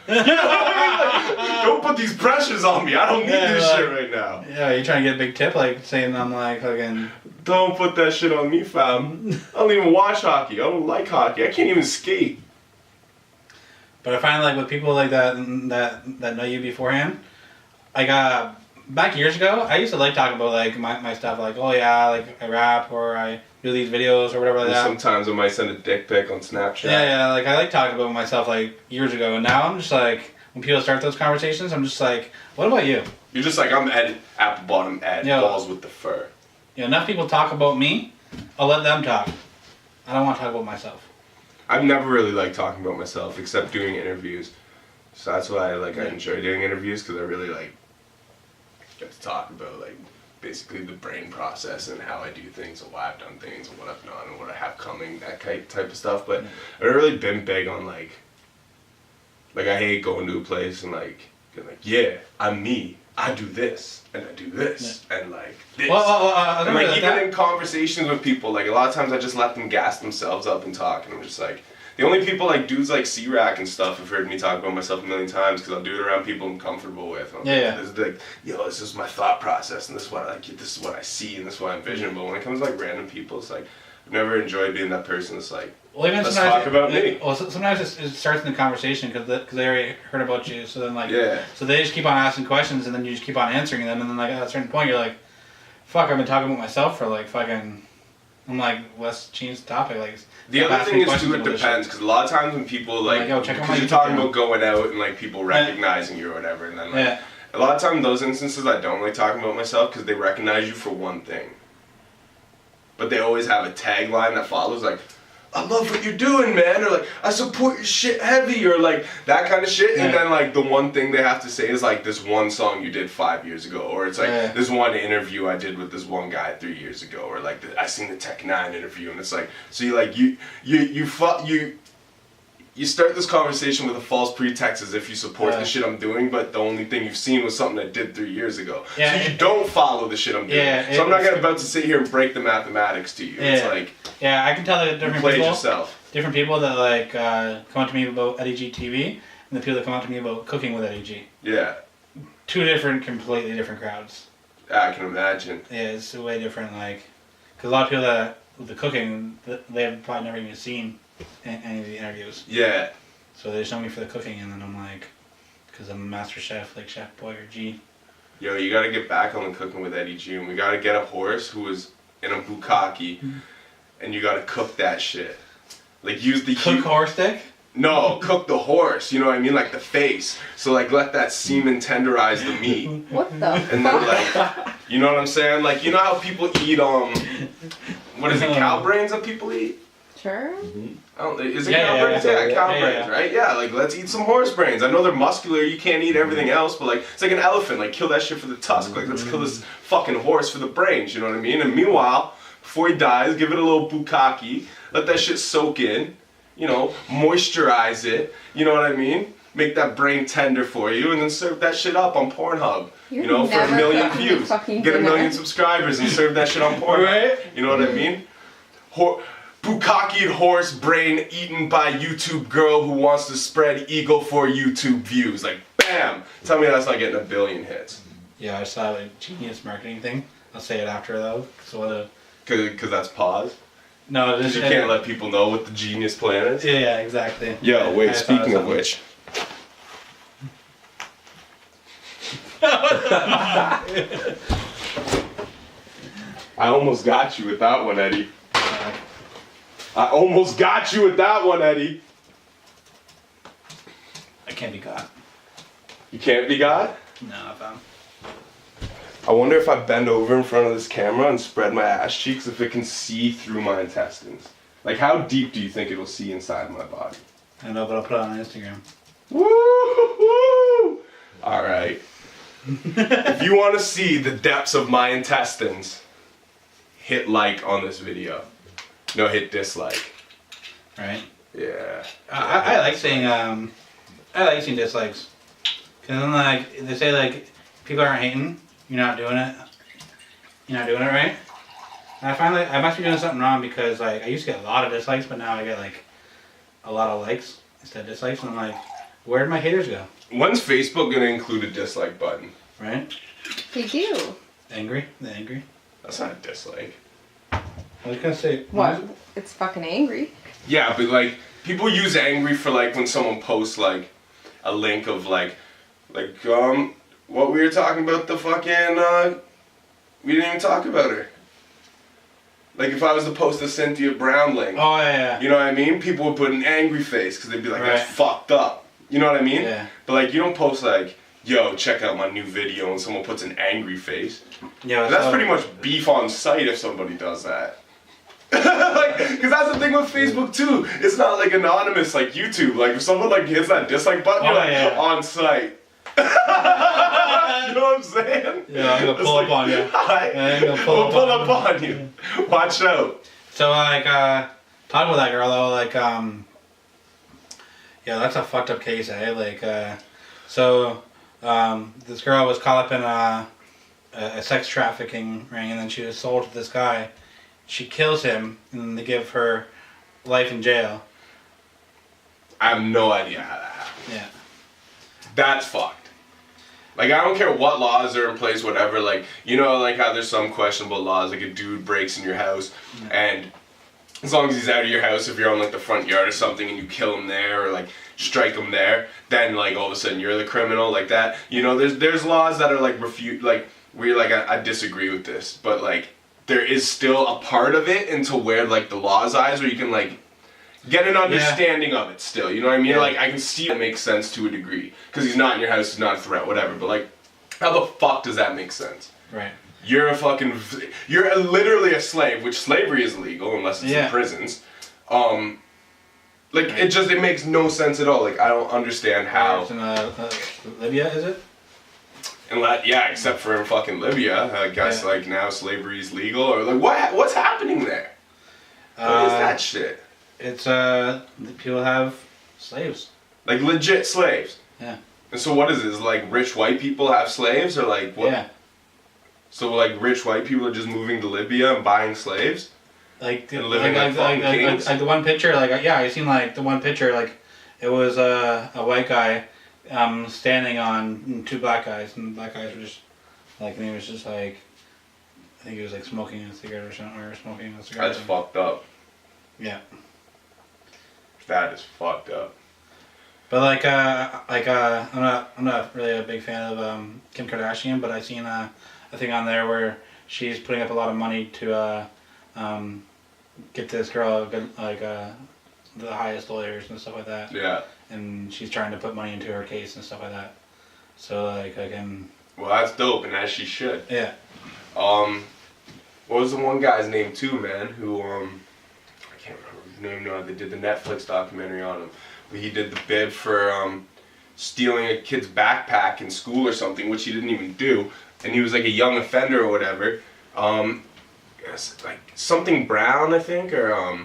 You know what I mean? Like, don't put these pressures on me. I don't need this shit right now.
Yeah, you trying to get a big tip, like saying I'm like fucking.
Don't put that shit on me, fam. I don't even watch hockey. I don't like hockey. I can't even skate.
But I find like with people like that know you beforehand, like back years ago, I used to like talking about like my stuff, like oh yeah, like I rap or I do these videos or whatever like that.
Sometimes I might send a dick pic on Snapchat.
Yeah, like I like talking about myself like years ago, and now I'm just like when people start those conversations, I'm just like, what about you?
You're just like, I'm Ed, apple bottom Ed, balls with the fur.
Yeah, enough people talk about me, I'll let them talk. I don't want to talk about myself.
I've never really liked talking about myself except doing interviews. So that's why I enjoy doing interviews, because I really get to talk about basically the brain process and how I do things and why I've done things and what I've done and what I have coming, that type of stuff. But I've really been big on I hate going to a place and being yeah, I'm me. I do this and I do this and this. And even in conversations with people, a lot of times I just let them gas themselves up and talk, and I'm just the only people dudes like C-Rack and stuff have heard me talk about myself a million times, because I'll do it around people I'm comfortable with. This is this is my thought process, and this is what this is what I see, and this is what I envision. But when it comes to randoms people, it's I've never enjoyed being that person that's let's talk about me.
Well, sometimes it starts in the conversation because they already heard about you, so then so they just keep on asking questions, and then you just keep on answering them, and then at a certain point you're fuck, I've been talking about myself for fucking. I'm let's change the topic.
The other thing is too, it depends, because a lot of times when people because you're talking about going out and people recognizing you or whatever, and then a lot of times in those instances I don't like talking about myself because they recognize you for one thing, but they always have a tagline that follows I love what you're doing, man, or I support your shit heavy, or that kind of shit, and then the one thing they have to say is this one song you did 5 years ago, or it's this one interview I did with this one guy 3 years ago, or I seen the Tech 9 interview, and it's so you start this conversation with a false pretext as if you support the shit I'm doing, but the only thing you've seen was something I did 3 years ago. Yeah, so you don't follow the shit I'm doing. So I'm not about to sit here and break the mathematics to you. It's
yeah, I can tell that different
you
people.
Yourself.
Different people that come up to me about Eddie G TV, and the people that come up to me about cooking with Eddie G.
Yeah.
Two completely different crowds.
I can imagine.
Yeah, it's way different. Because a lot of people that with the cooking, they have probably never even seen any of the interviews.
Yeah.
So they just know me for the cooking, and then I'm because I'm a master chef, Chef Boy or G.
Yo, you gotta get back on the cooking with Eddie G, and we gotta get a horse who is in a bukkake, and you gotta cook that shit. Use the
cook horse stick?
No, cook the horse. You know what I mean, the face. So let that semen tenderize the meat.
What the?
And then you know what I'm saying? You know how people eat what is it? Cow brains that people eat?
Sure.
Is it cow brains? Yeah, cow brains, right? Yeah, let's eat some horse brains. I know they're muscular, you can't eat everything else, but it's like an elephant, kill that shit for the tusk. Let's kill this fucking horse for the brains, you know what I mean? And meanwhile, before he dies, give it a little bukkake, let that shit soak in, moisturize it, you know what I mean? Make that brain tender for you, and then serve that shit up on Pornhub. For 1 million views. Get 1 million subscribers and serve that shit on Pornhub.
Right?
You know what I mean? Bukkake horse brain eaten by YouTube girl who wants to spread eagle for YouTube views. Bam! Tell me that's not getting 1 billion hits.
Yeah, I saw a genius marketing thing. I'll say it after though.
Because that's pause?
No,
because you can't let people know what the genius plan is?
Yeah, exactly.
Yo, wait, speaking of which. I almost got you with that one, Eddie. I almost got you with that one, Eddie.
I can't be got.
You can't be got?
No, I found.
I wonder if I bend over in front of this camera and spread my ass cheeks, if it can see through my intestines. How deep do you think it'll see inside my body?
I don't know, but I'll put it on Instagram.
Woo! Alright. If you want to see the depths of my intestines, hit like on this video. No, hit dislike.
Right?
Yeah.
I like seeing dislikes. Cause then they say people aren't hating, you're not doing it. You're not doing it right. And I find I must be doing something wrong, because I used to get a lot of dislikes, but now I get a lot of likes instead of dislikes, and I'm where'd my haters go?
When's Facebook gonna include a dislike button?
Right?
They do.
Angry? The angry?
That's not a dislike.
I was gonna say.
What? It's fucking angry.
Yeah, but people use angry for when someone posts a link of what we were talking about, the fucking we didn't even talk about her. If I was to post a Cynthia Brown link.
Oh yeah.
You know what I mean? People would put an angry face because they'd be
right.
That's fucked up. You know what I mean?
Yeah.
But like, you don't post like, yo, check out my new video, and someone puts an angry face.
Yeah,
That's pretty much beef on sight if somebody does that. Like, cause that's the thing with Facebook too. It's not like anonymous like YouTube. Like if someone like hits that dislike button, you're like on site. You know what I'm saying?
Yeah, I'm gonna pull up on you.
Hi.
I'm gonna pull
up on you. Watch out.
So like, talking about that girl though, like, yeah, that's a fucked up case, eh? Like, this girl was caught up in a sex trafficking ring, and then she was sold to this guy. She kills him, and they give her life in jail.
I have no idea how that happened.
Yeah.
That's fucked. Like, I don't care what laws are in place, whatever. Like, you know, like how there's some questionable laws, like a dude breaks in your house, and as long as he's out of your house, if you're on like the front yard or something and you kill him there or like strike him there, then like all of a sudden you're the criminal, like that. You know, there's laws that are like where you're like, I disagree with this, but like there is still a part of it into where like the law's eyes where you can like get an understanding of it still. You know what I mean?
Yeah.
Like I can see it makes sense to a degree because he's not in your house, he's not a threat, whatever. But like, how the fuck does that make sense?
Right.
You're literally a slave, which slavery is illegal unless it's in prisons. Like it makes no sense at all. Like I don't understand how.
It's in Libya, is it?
Except for in fucking Libya, I guess like now slavery is legal or like what's happening there? What is that shit?
It's people have slaves.
Like legit slaves.
Yeah.
And so what is it? Is like rich white people have slaves or like what?
Yeah.
So like rich white people are just moving to Libya and buying slaves?
Like
and living like
the one picture, I seen like the one picture, like it was a white guy standing on two black guys, and the black guys were just like, and he was just like, I think he was like smoking a cigarette or something, or smoking a cigarette.
That's fucked up.
Yeah.
That is fucked up.
But I'm not really a big fan of Kim Kardashian, but I seen a thing on there where she's putting up a lot of money to get this girl a good, the highest lawyers and stuff like that.
Yeah.
And she's trying to put money into her case and stuff like that. So like I can.
Well, that's dope, and as she should.
Yeah.
What was the one guy's name too, man? Who I can't remember his name now. They did the Netflix documentary on him. But he did the bid for stealing a kid's backpack in school or something, which he didn't even do, and he was like a young offender or whatever. Like something Brown, I think, or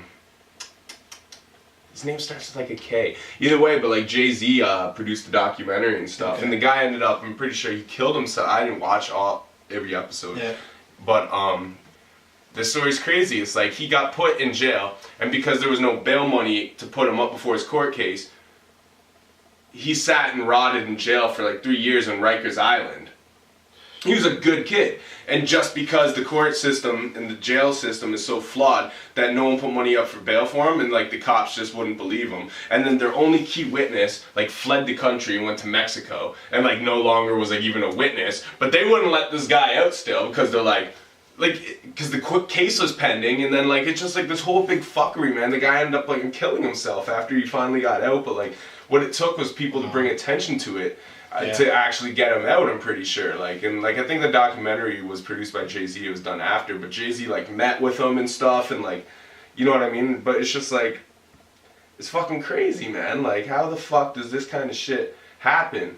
his name starts with like a K. Either way, but like Jay-Z produced the documentary and stuff, and the guy ended up, I'm pretty sure he killed himself. I didn't watch every episode, but the story's crazy. It's like he got put in jail, and because there was no bail money to put him up before his court case, he sat and rotted in jail for like 3 years on Rikers Island. He was a good kid, and just because the court system and the jail system is so flawed that no one put money up for bail for him, and like the cops just wouldn't believe him, and then their only key witness like fled the country and went to Mexico, and like no longer was like even a witness, but they wouldn't let this guy out still because they're like because the quick case was pending, and then like it's just like this whole big fuckery, man. The guy ended up like killing himself after he finally got out, but like what it took was people to bring attention to it. To actually get him out, I'm pretty sure. Like, and like I think the documentary was produced by Jay-Z. It was done after, but Jay-Z like met with him and stuff, and like, you know what I mean? But it's just like, it's fucking crazy, man. Like, how the fuck does this kind of shit happen?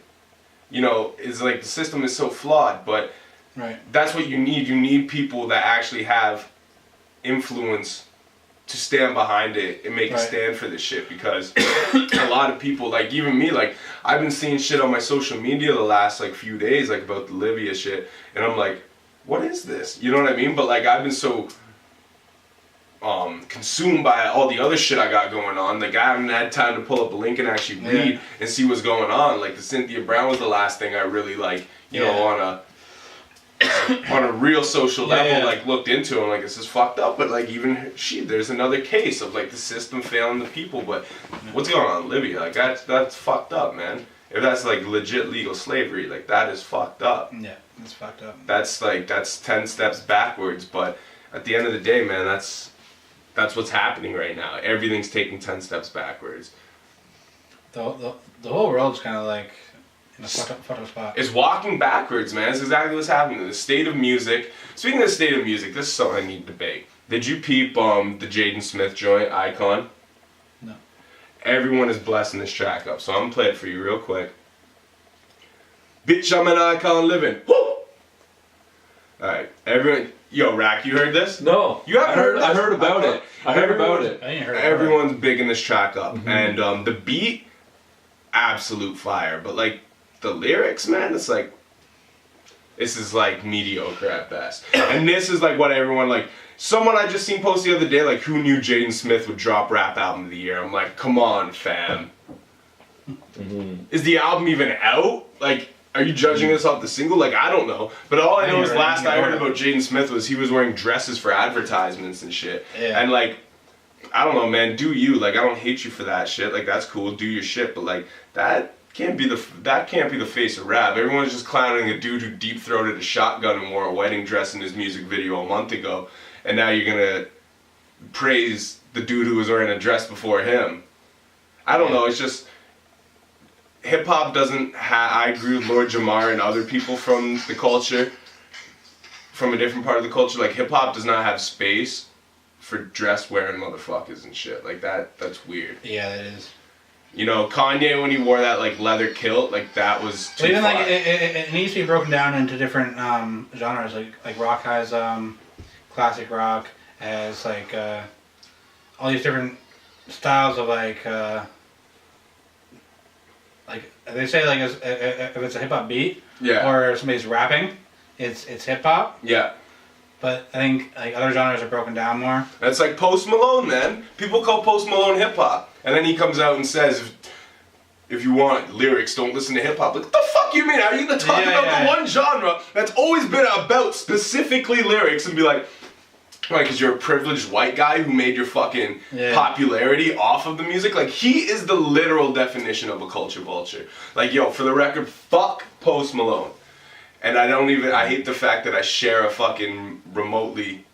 You know, it's like the system is so flawed, but that's what you need. You need people that actually have influence to stand behind it and make a stand for this shit, because a lot of people, like even me, like I've been seeing shit on my social media the last like few days, like about the Libya shit, and I'm like, what is this? You know what I mean? But like I've been so consumed by all the other shit I got going on, like I haven't had time to pull up a link and actually read and see what's going on. Like the Cynthia Brown was the last thing I really like, you know, on a real social level, like looked into and like this is fucked up, but like even there's another case of like the system failing the people. But what's going on in Libya? Like that's fucked up, man. If that's like legit legal slavery, like that is fucked up.
Yeah, it's fucked up.
That's 10 steps backwards, but at the end of the day, man, that's what's happening right now. Everything's taking 10 steps backwards.
the whole world's kind of like in a fucked up spot.
It's walking backwards, man. That's exactly what's happening. The state of music. Speaking of the state of music, this is something I need to debate. Did you peep the Jaden Smith joint, Icon?
No.
Everyone is blessing this track up, so I'm gonna play it for you real quick. Bitch, I'm an icon living. Woo! Alright, everyone. Yo, Rack, you heard this?
No.
You haven't heard this?
I heard about it. I heard about it.
I ain't heard
Everyone's bigging this track up. And the beat, absolute fire. But like, the lyrics, man, it's like, this is like mediocre at best. And this is like what everyone, like, someone I just seen post the other day, like, who knew Jaden Smith would drop rap album of the year? I'm like, come on, fam. Is the album even out? Like, are you judging this off the single? Like, I don't know. But all I know is last I heard about Jaden Smith was he was wearing dresses for advertisements and shit.
Yeah.
And like, I don't know, man, do you. Like, I don't hate you for that shit. Like, that's cool, do your shit. But like, that can't be the face of rap. Everyone's just clowning a dude who deep-throated a shotgun and wore a wedding dress in his music video a month ago. And now you're gonna praise the dude who was wearing a dress before him. I don't know, it's just... Hip-hop doesn't I agree with Lord Jamar and other people from the culture, from a different part of the culture, like hip-hop does not have space for dress-wearing motherfuckers and shit. Like that's weird.
Yeah, it is.
You know, Kanye, when he wore that like leather kilt, like that was too
even
far.
like it needs to be broken down into different genres. Like rock has classic rock, has like all these different styles of like they say like if it's a hip hop beat,
Yeah.
or somebody's rapping, it's hip hop.
Yeah.
But I think like other genres are broken down more.
That's like Post Malone, man. People call Post Malone hip-hop. And then he comes out and says, if you want lyrics, don't listen to hip-hop. Like, what the fuck you mean? Are you gonna talk about the one genre that's always been about specifically lyrics and be like, why, because you're a privileged white guy who made your fucking popularity off of the music? Like, he is the literal definition of a culture vulture. Like, yo, for the record, fuck Post Malone. And I hate the fact that I share a fucking remotely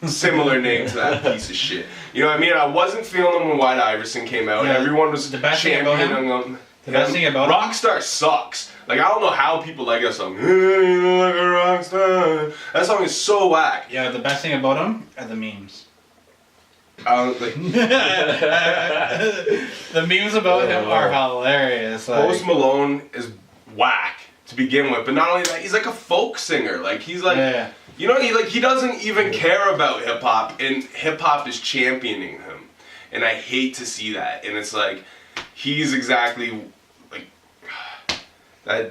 similar name to that piece of shit. You know what I mean? I wasn't feeling him when White Iverson came out.
Yeah,
Everyone was
the best thing about
championing him.
The best thing about
Rockstar sucks. Like, I don't know how people like that song. You like a rock star. That song is so whack.
Yeah, the best thing about them are the memes.
Like,
The memes about him are hilarious. Like,
Post Malone is whack to begin with, but not only that, he's like a folk singer. Like, he's like, you know, he doesn't even care about hip hop, and hip hop is championing him, and I hate to see that. And it's like, he's exactly like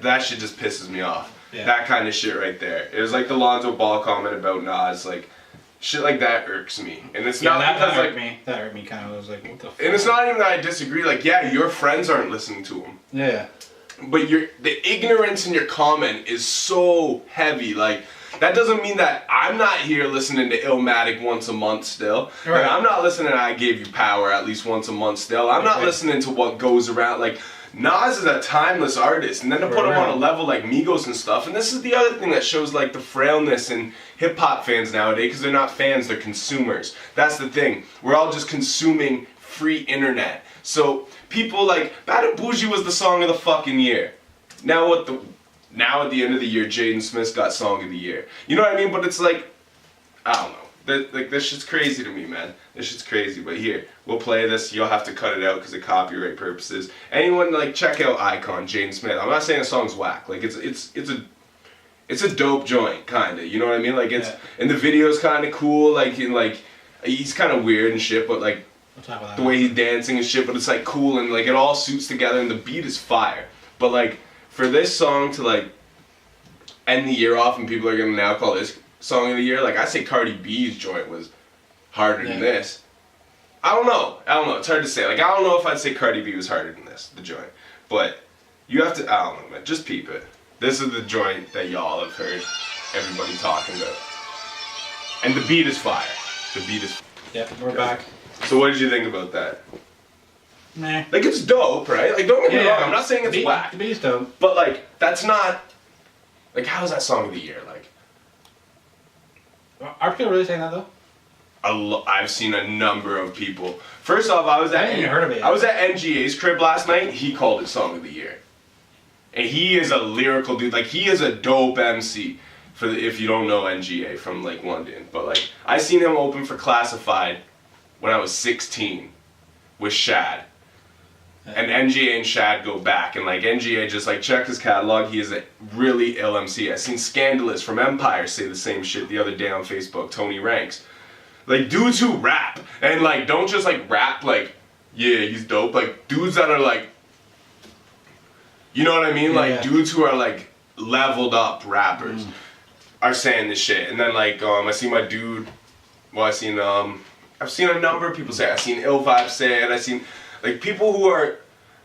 that shit just pisses me off. Yeah. That kind of shit right there. It was like the Lonzo Ball comment about Nas, like shit like that irks me, and it's not because
that hurt me. That hurt me kind of. I was like, what the fuck?
And it's not even that I disagree. Like, yeah, your friends aren't listening to him.
Yeah. But
the ignorance in your comment is so heavy. Like, that doesn't mean that I'm not here listening to Illmatic once a month still. Right. Like, I'm not listening to I Gave You Power at least once a month still. I'm not listening to what goes around. Like, Nas is a timeless artist. And then to put him on a level like Migos and stuff. And this is the other thing that shows like the frailness in hip-hop fans nowadays. Because they're not fans, they're consumers. That's the thing. We're all just consuming free internet. So people like Bad and Bougie was the song of the fucking year. Now at the end of the year, Jaden Smith's got song of the year. You know what I mean? But it's like, I don't know. Like, this shit's crazy to me, man. This shit's crazy. But here, we'll play this. You'll have to cut it out because of copyright purposes. Anyone like check out Icon, Jaden Smith. I'm not saying the song's whack. Like it's a dope joint, kinda. You know what I mean? Like and the video's kind of cool. Like he's kind of weird and shit, but like. The way he's dancing and shit, but it's like cool and like it all suits together and the beat is fire. But like for this song to like end the year off and people are gonna now call this song of the year, like I say Cardi B's joint was harder than this. I don't know. It's hard to say. Like I don't know if I'd say Cardi B was harder than this, the joint. But you have to, I don't know, man. Just peep it. This is the joint that y'all have heard everybody talking about. And the beat is fire. The beat is.
Yeah, we're back.
So what did you think about that?
Nah.
Like, it's dope, right? Like, don't get me wrong, I'm not saying it's whack.
The beat's dope.
But, like, that's not... Like, how's that song of the year, like?
Are people really saying that, though?
I've seen a number of people. First off, I was
hadn't even heard of it.
I was at NGA's crib last night. He called it Song of the Year, and he is a lyrical dude. Like, he is a dope MC. If you don't know NGA from like London, but like I seen him open for Classified when I was 16 with Shad. And NGA and Shad go back, and like NGA just like check his catalog. He is a really ill MC. I seen Scandalous from Empire say the same shit the other day on Facebook. Tony Ranks, like dudes who rap and like don't just like rap like yeah he's dope. Like dudes that are like, you know what I mean? Like dudes who are like leveled up rappers are saying this shit. And then like I see my dude. Well, I've seen a number of people say it. I've seen Ill Vibe say it. I've seen like people who are,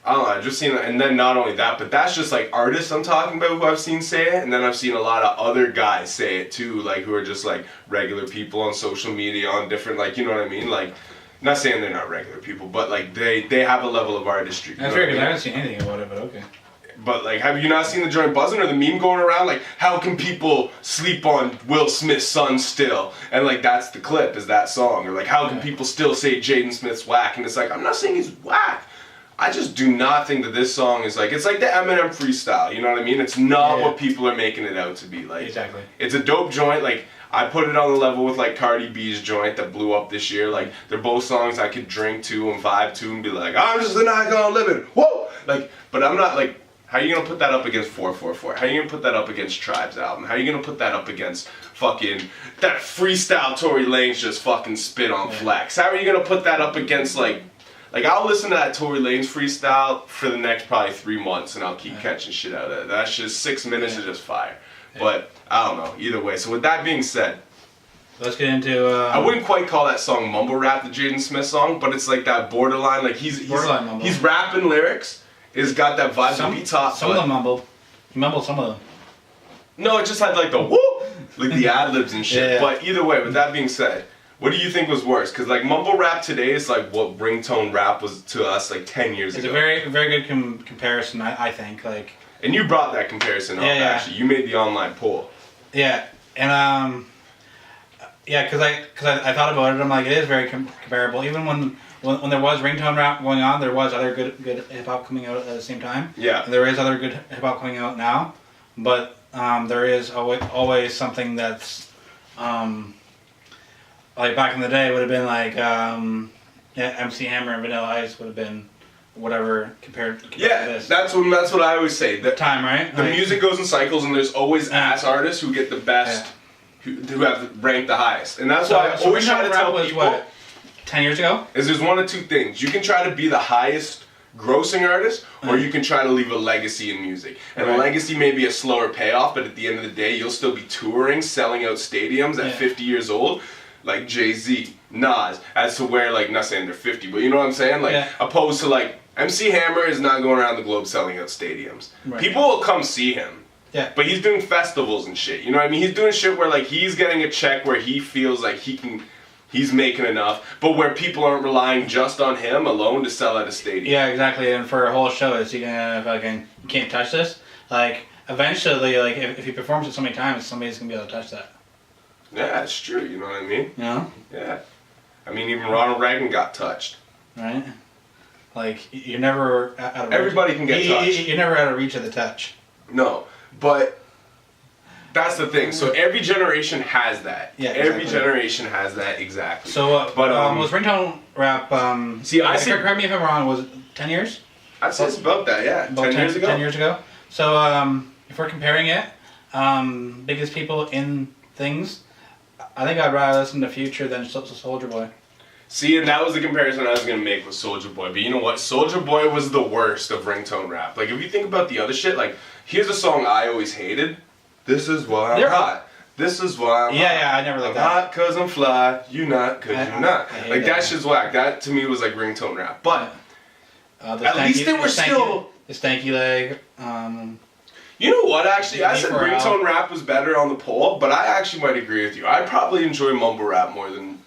I don't know, I've just seen it. And then not only that, but that's just like artists I'm talking about who I've seen say it. And then I've seen a lot of other guys say it too, like who are just like regular people on social media on different, like, you know what I mean? Like, not saying they're not regular people, but like they have a level of artistry.
That's fair, because I haven't seen anything about it, but okay.
But like, have you not seen the joint buzzing or the meme going around? Like, how can people sleep on Will Smith's son still? And like, that's the clip, is that song. Or like, how can people still say Jaden Smith's whack? And it's like, I'm not saying he's whack. I just do not think that this song is like, it's like the Eminem freestyle, you know what I mean? It's not what people are making it out to be. Like,
exactly.
It's a dope joint. Like, I put it on the level with like Cardi B's joint that blew up this year. Like, they're both songs I could drink to and vibe to and be like, I'm just an icon living. Whoa! Like, but I'm not like, how are you gonna put that up against 444? How are you gonna put that up against Tribe's album? How are you gonna put that up against fucking that freestyle Tory Lanez just fucking spit on Flex? How are you gonna put that up against like I'll listen to that Tory Lanez freestyle for the next probably 3 months and I'll keep catching shit out of it. That's just 6 minutes of just fire. But I don't know, either way. So with that being said,
let's get into
I wouldn't quite call that song mumble rap, the Jaden Smith song, but it's like that borderline, like he's rapping lyrics. It's got that vibe. The beat's hot.
Some of them mumble. He mumbled some of them.
No, it just had like the whoop, like the ad libs and shit.
Yeah.
But either way, with that being said, what do you think was worse? Because like mumble rap today is like what ringtone rap was to us like 10 years ago.
It's a very, very good comparison, I think. Like.
And you brought that comparison up. Actually, you made the online poll.
Yeah, and because I thought about it, I'm like, it is very comparable. Even when there was ringtone rap going on, there was other good hip hop coming out at the same time.
Yeah.
And there is other good hip hop coming out now, but there is always something that's like back in the day would have been like MC Hammer and Vanilla Ice would have been whatever compared to this.
that's what I always say. The
time, right?
The music goes in cycles, and there's always ass artists who get the best, who have ranked the highest, and that's why I always try to tell people.
What, 10 years ago?
Is there's one of two things. You can try to be the highest grossing artist, or you can try to leave a legacy in music. And a legacy may be a slower payoff, but at the end of the day, you'll still be touring, selling out stadiums at 50 years old, like Jay-Z, Nas, as to where, like, not saying they're 50, but you know what I'm saying? Like, opposed to, like, MC Hammer is not going around the globe selling out stadiums. Right. People will come see him.
Yeah.
But he's doing festivals and shit. You know what I mean? He's doing shit where, like, he's getting a check where he feels like he's making enough, but where people aren't relying just on him alone to sell at a stadium.
Yeah, exactly. And for a whole show, is he gonna fucking, you can't touch this? Like, eventually, like, if he performs it so many times, somebody's gonna be able to touch that.
Yeah, that's true. You know what I mean?
You know?
Yeah. I mean, even Ronald Reagan got touched.
Right? Like, you're never out of reach.
Everybody can get touched.
You're never out of reach of the touch.
No, but that's the thing. So every generation has that.
Yeah, exactly.
Every generation has that, exactly.
So, was ringtone rap,
see, I say,
correct me if I'm wrong, was it 10 years?
I'd say it's about that, yeah.
About
10 years ago.
10 years ago. So, if we're comparing it, biggest people in things, I think I'd rather listen to Future than Soulja Boy.
See, and that was the comparison I was going to make with Soulja Boy. But you know what? Soulja Boy was the worst of ringtone rap. Like, if you think about the other shit, like, here's a song I always hated. This is why I'm hot. This is why I'm hot.
Yeah, I never liked that.
I'm hot cause I'm fly. You not cause you're not. Like, that shit's whack. That, to me, was like ringtone rap. But, at least they were still...
The Stanky Leg,
You know what, actually? I said ringtone rap was better on the poll, but I actually might agree with you. I probably enjoy mumble rap more than...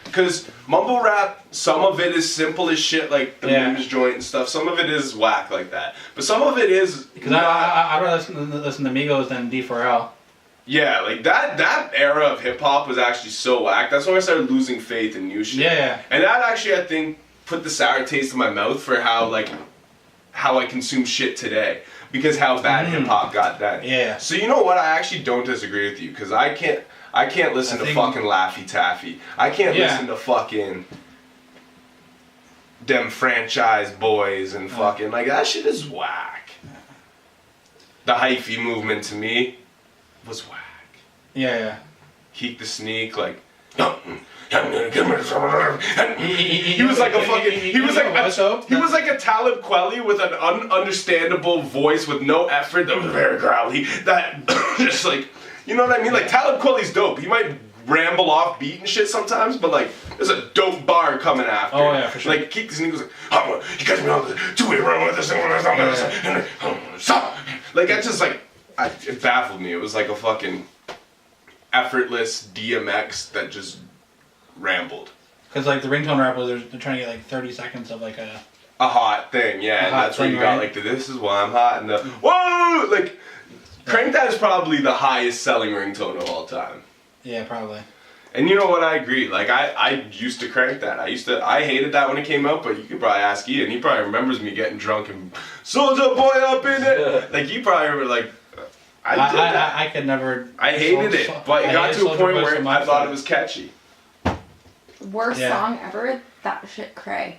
Because mumble rap, some of it is simple as shit, like the memes joint and stuff. Some of it is whack like that. But some of it is...
Because I'd rather listen to Migos than D4L.
Yeah, like that era of hip hop was actually so whack. That's when I started losing faith in new shit.
Yeah.
And that actually, I think, put the sour taste in my mouth for how I consume shit today. Because how bad hip hop got then.
Yeah.
So you know what? I actually don't disagree with you. Because I can't listen to fucking Laffy Taffy. I can't listen to fucking them franchise boys and fucking like that shit is whack. The hyphy movement to me was whack.
Yeah.
Heat the Sneak, like he was like a fucking he was like a Talib Kweli with an ununderstandable voice with no effort that was very growly. That just like, you know what I mean? Like Talib Kweli's dope. He might ramble off beat and shit sometimes, but like there's a dope bar coming after.
Oh yeah, for sure.
Like Keith the Sneak was like, oh, you guys know the two-way run with this and stop. Like that just like it baffled me. It was like a fucking effortless DMX that just rambled.
Because like the ringtone rappers, they're trying to get like 30 seconds of like a
hot thing, yeah. And that's where you got like the "This Is Why I'm Hot" and the "Whoa!" Like Crank That is probably the highest selling ringtone of all time.
Yeah, probably.
And you know what? I agree. Like I used to crank that. I hated that when it came out, but you could probably ask Ian. He probably remembers me getting drunk and "Soulja Boy up in it." Like you probably remember like.
I could never.
I hated it, but it got to a point where I thought it was catchy.
Worst song ever? That shit cray.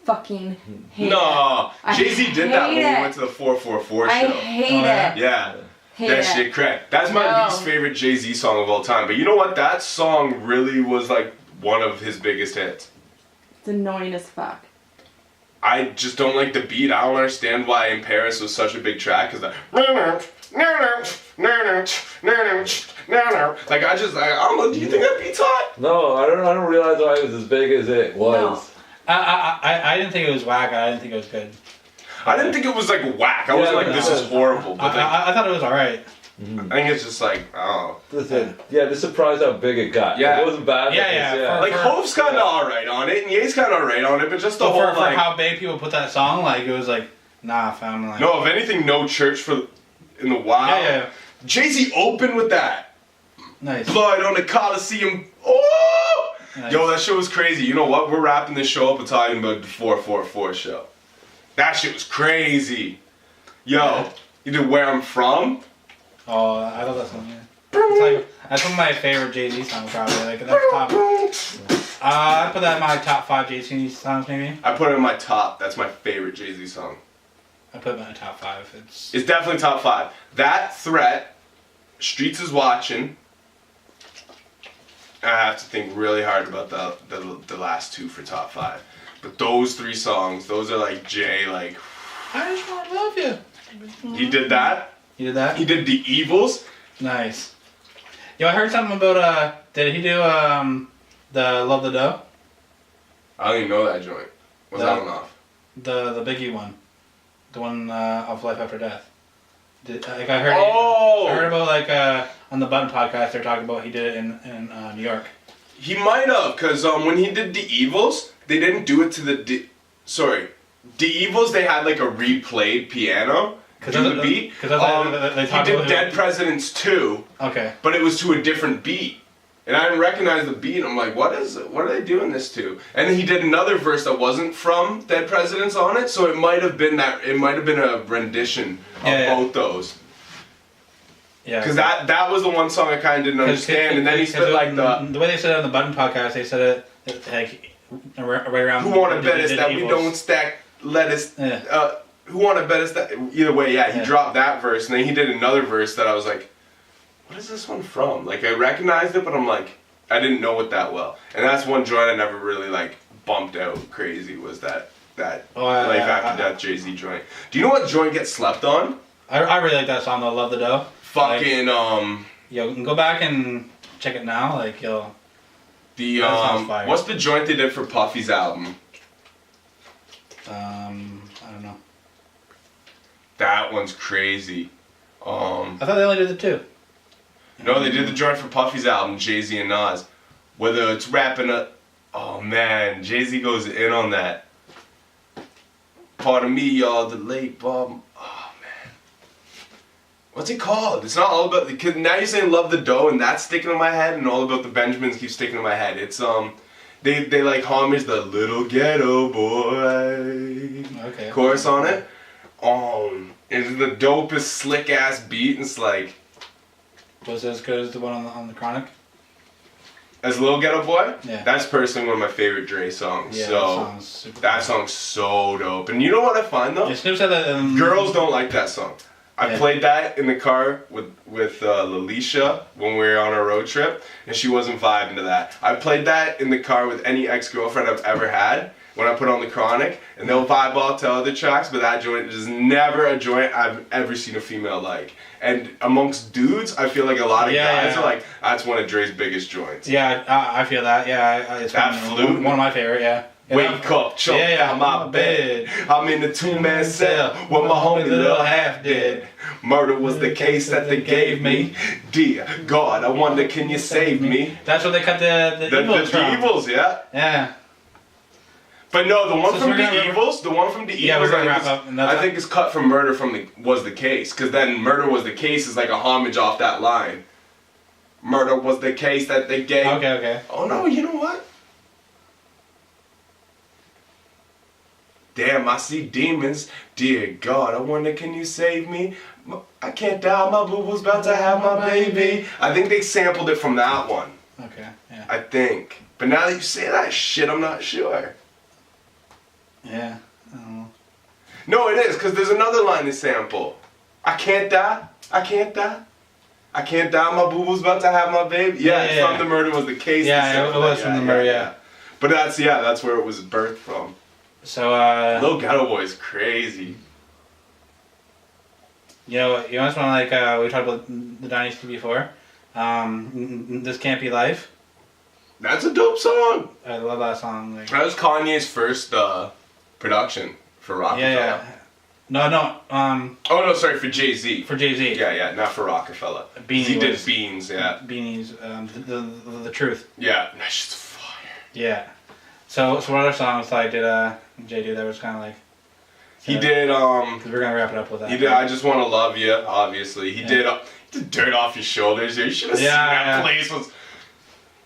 Fucking hate it.
No, Jay-Z did that when we went to the 444 show.
I hate it.
Yeah.
Hate
that
it.
shit cray. That's my least favorite Jay-Z song of all time. But you know what? That song really was like one of his biggest hits.
It's annoying as fuck.
I just don't like the beat. I don't understand why In Paris was such a big track. Cause like I don't know. Do you think that beat's hot?
No, I don't realize why it was as big as it was.
No.
I didn't think it was whack. I didn't think it was good.
I didn't think it was like whack. I wasn't like this is horrible. But
I thought it was alright.
I think it's just like, oh.
Listen, just surprised how big it got.
Yeah.
It wasn't bad.
Like Hope's kind of alright on it, and Ye's kind of alright on it, but just the whole
for
like
how big people put that song, like it was like, nah, fam. Like,
no, if anything, No Church in the Wild.
Yeah.
Jay-Z opened with that.
Nice.
Blood on the Coliseum. Oh!
Nice.
Yo, that shit was crazy. You know what? We're wrapping this show up and talking about the 444 show. That shit was crazy. Yo, you did Where I'm From?
Oh, I love that song. Yeah. That's one of my favorite Jay-Z songs, probably. Like that's top. I put that in my top 5 Jay-Z songs, maybe.
I put it in my top. That's my favorite Jay-Z song.
I put it in my top 5.
It's definitely top 5. That Threat, Streets is Watching. I have to think really hard about the last 2 for top 5. But those 3 songs, those are like Jay, like.
I just want to love you.
He did that.
You did that?
He did The Evils.
Nice. Yo, I heard something about, did he do, the Love the Dough? I
don't even know that joint. What's that one off?
The Biggie one. The one, of Life After Death. I heard I heard about, on the Button podcast, they're talking about he did it in New York.
He might have, because when he did The Evils, they didn't do it to the Evils, they had, like, a replayed piano. Do the beat. He did Dead Presidents 2.
Okay.
But it was to a different beat. And I didn't recognize the beat. I'm like, what are they doing this to? And then he did another verse that wasn't from Dead Presidents on it, so it might have been a rendition of both those. Yeah. Because that was the one song I kind of didn't understand. And then he said like the
way they said it on the Button podcast, they said it like right around.
Who wanna bet us that we don't stack lettuce? Who wanna bet us that? Either way, he dropped that verse, and then he did another verse that I was like, what is this one from? Like I recognized it, but I'm like, I didn't know it that well. And that's one joint I never really like bumped out crazy was that Life After Death Jay-Z joint. Do you know what joint gets slept on?
I really like that song though, Love the Dough.
Fucking
Yo, you can go back and check it now, like yo.
The what's the joint they did for Puffy's album?
I don't know.
That one's crazy.
I thought they only did the 2.
No, they did the joint for Puffy's album, Jay-Z and Nas. Whether it's rapping up, oh man, Jay-Z goes in on that. Pardon me, y'all, the late Bob. Oh man, What's it called? It's not all about the kid. Now you're saying Love the Dough, and that's sticking in my head, and All About the Benjamins keeps sticking in my head. It's they like homage the Little Ghetto Boy chorus on it. It's the dopest slick ass beat. And it's like,
was it as good as the one on the Chronic?
As Little Ghetto Boy?
Yeah.
That's personally one of my favorite Dre songs.
Yeah,
so that song's so dope. And you know what I find though?
Yeah, Snoop said that.
Girls don't like that song. I played that in the car with Lalisha when we were on a road trip, and she wasn't vibing to that. I played that in the car with any ex-girlfriend I've ever had when I put on the Chronic, and they'll vibe all to other tracks, but that joint is never a joint I've ever seen a female like. And amongst dudes, I feel like a lot of guys are like, that's one of Dre's biggest joints.
Yeah, I feel that. Yeah, it's
that flute,
one of my favorite. Yeah.
Wake up, choke out my bed. I'm in the two-man cell with my homie little half dead. Murder was the case that they gave me. Dear God, I wonder, can you save me?
That's what they cut the Evils from.
The Evils, yeah.
Yeah.
But no, the one from the Evils, I think is cut from Murder was the case, because then Murder was the case is like a homage off that line. Murder was the case that they gave.
Okay.
Oh no, you know what? Damn, I see demons. Dear God, I wonder, can you save me? I can't die, my boo-boo's about to have my baby. I think they sampled it from that one.
Okay, yeah.
I think. But now that you say that shit, I'm not sure.
Yeah, I don't know.
No, it is, because there's another line they sample. I can't die, I can't die. I can't die, my boo-boo's about to have my baby. Yeah, from the Murder was the case.
Yeah, it was from the Murder, yeah.
But that's where it was birthed from.
So,
Lil Ghetto Boy is crazy.
You know what want we talked about the Dynasty before. This Can't Be Life.
That's a dope song.
I love that song.
That was Kanye's first production for Rockefeller.
Yeah. No.
Oh no, sorry, for Jay-Z.
For Jay-Z.
Yeah, not for Rockefeller. He did Beans, yeah.
Beanies, the Truth.
Yeah, that's just fire.
Yeah. So what other songs did Jay do that was kind of like?
He did.
Because we're gonna wrap it up with that.
He did. I Just Wanna Love You. Obviously, he did. Dirt Off Your Shoulders. You should have seen that place was.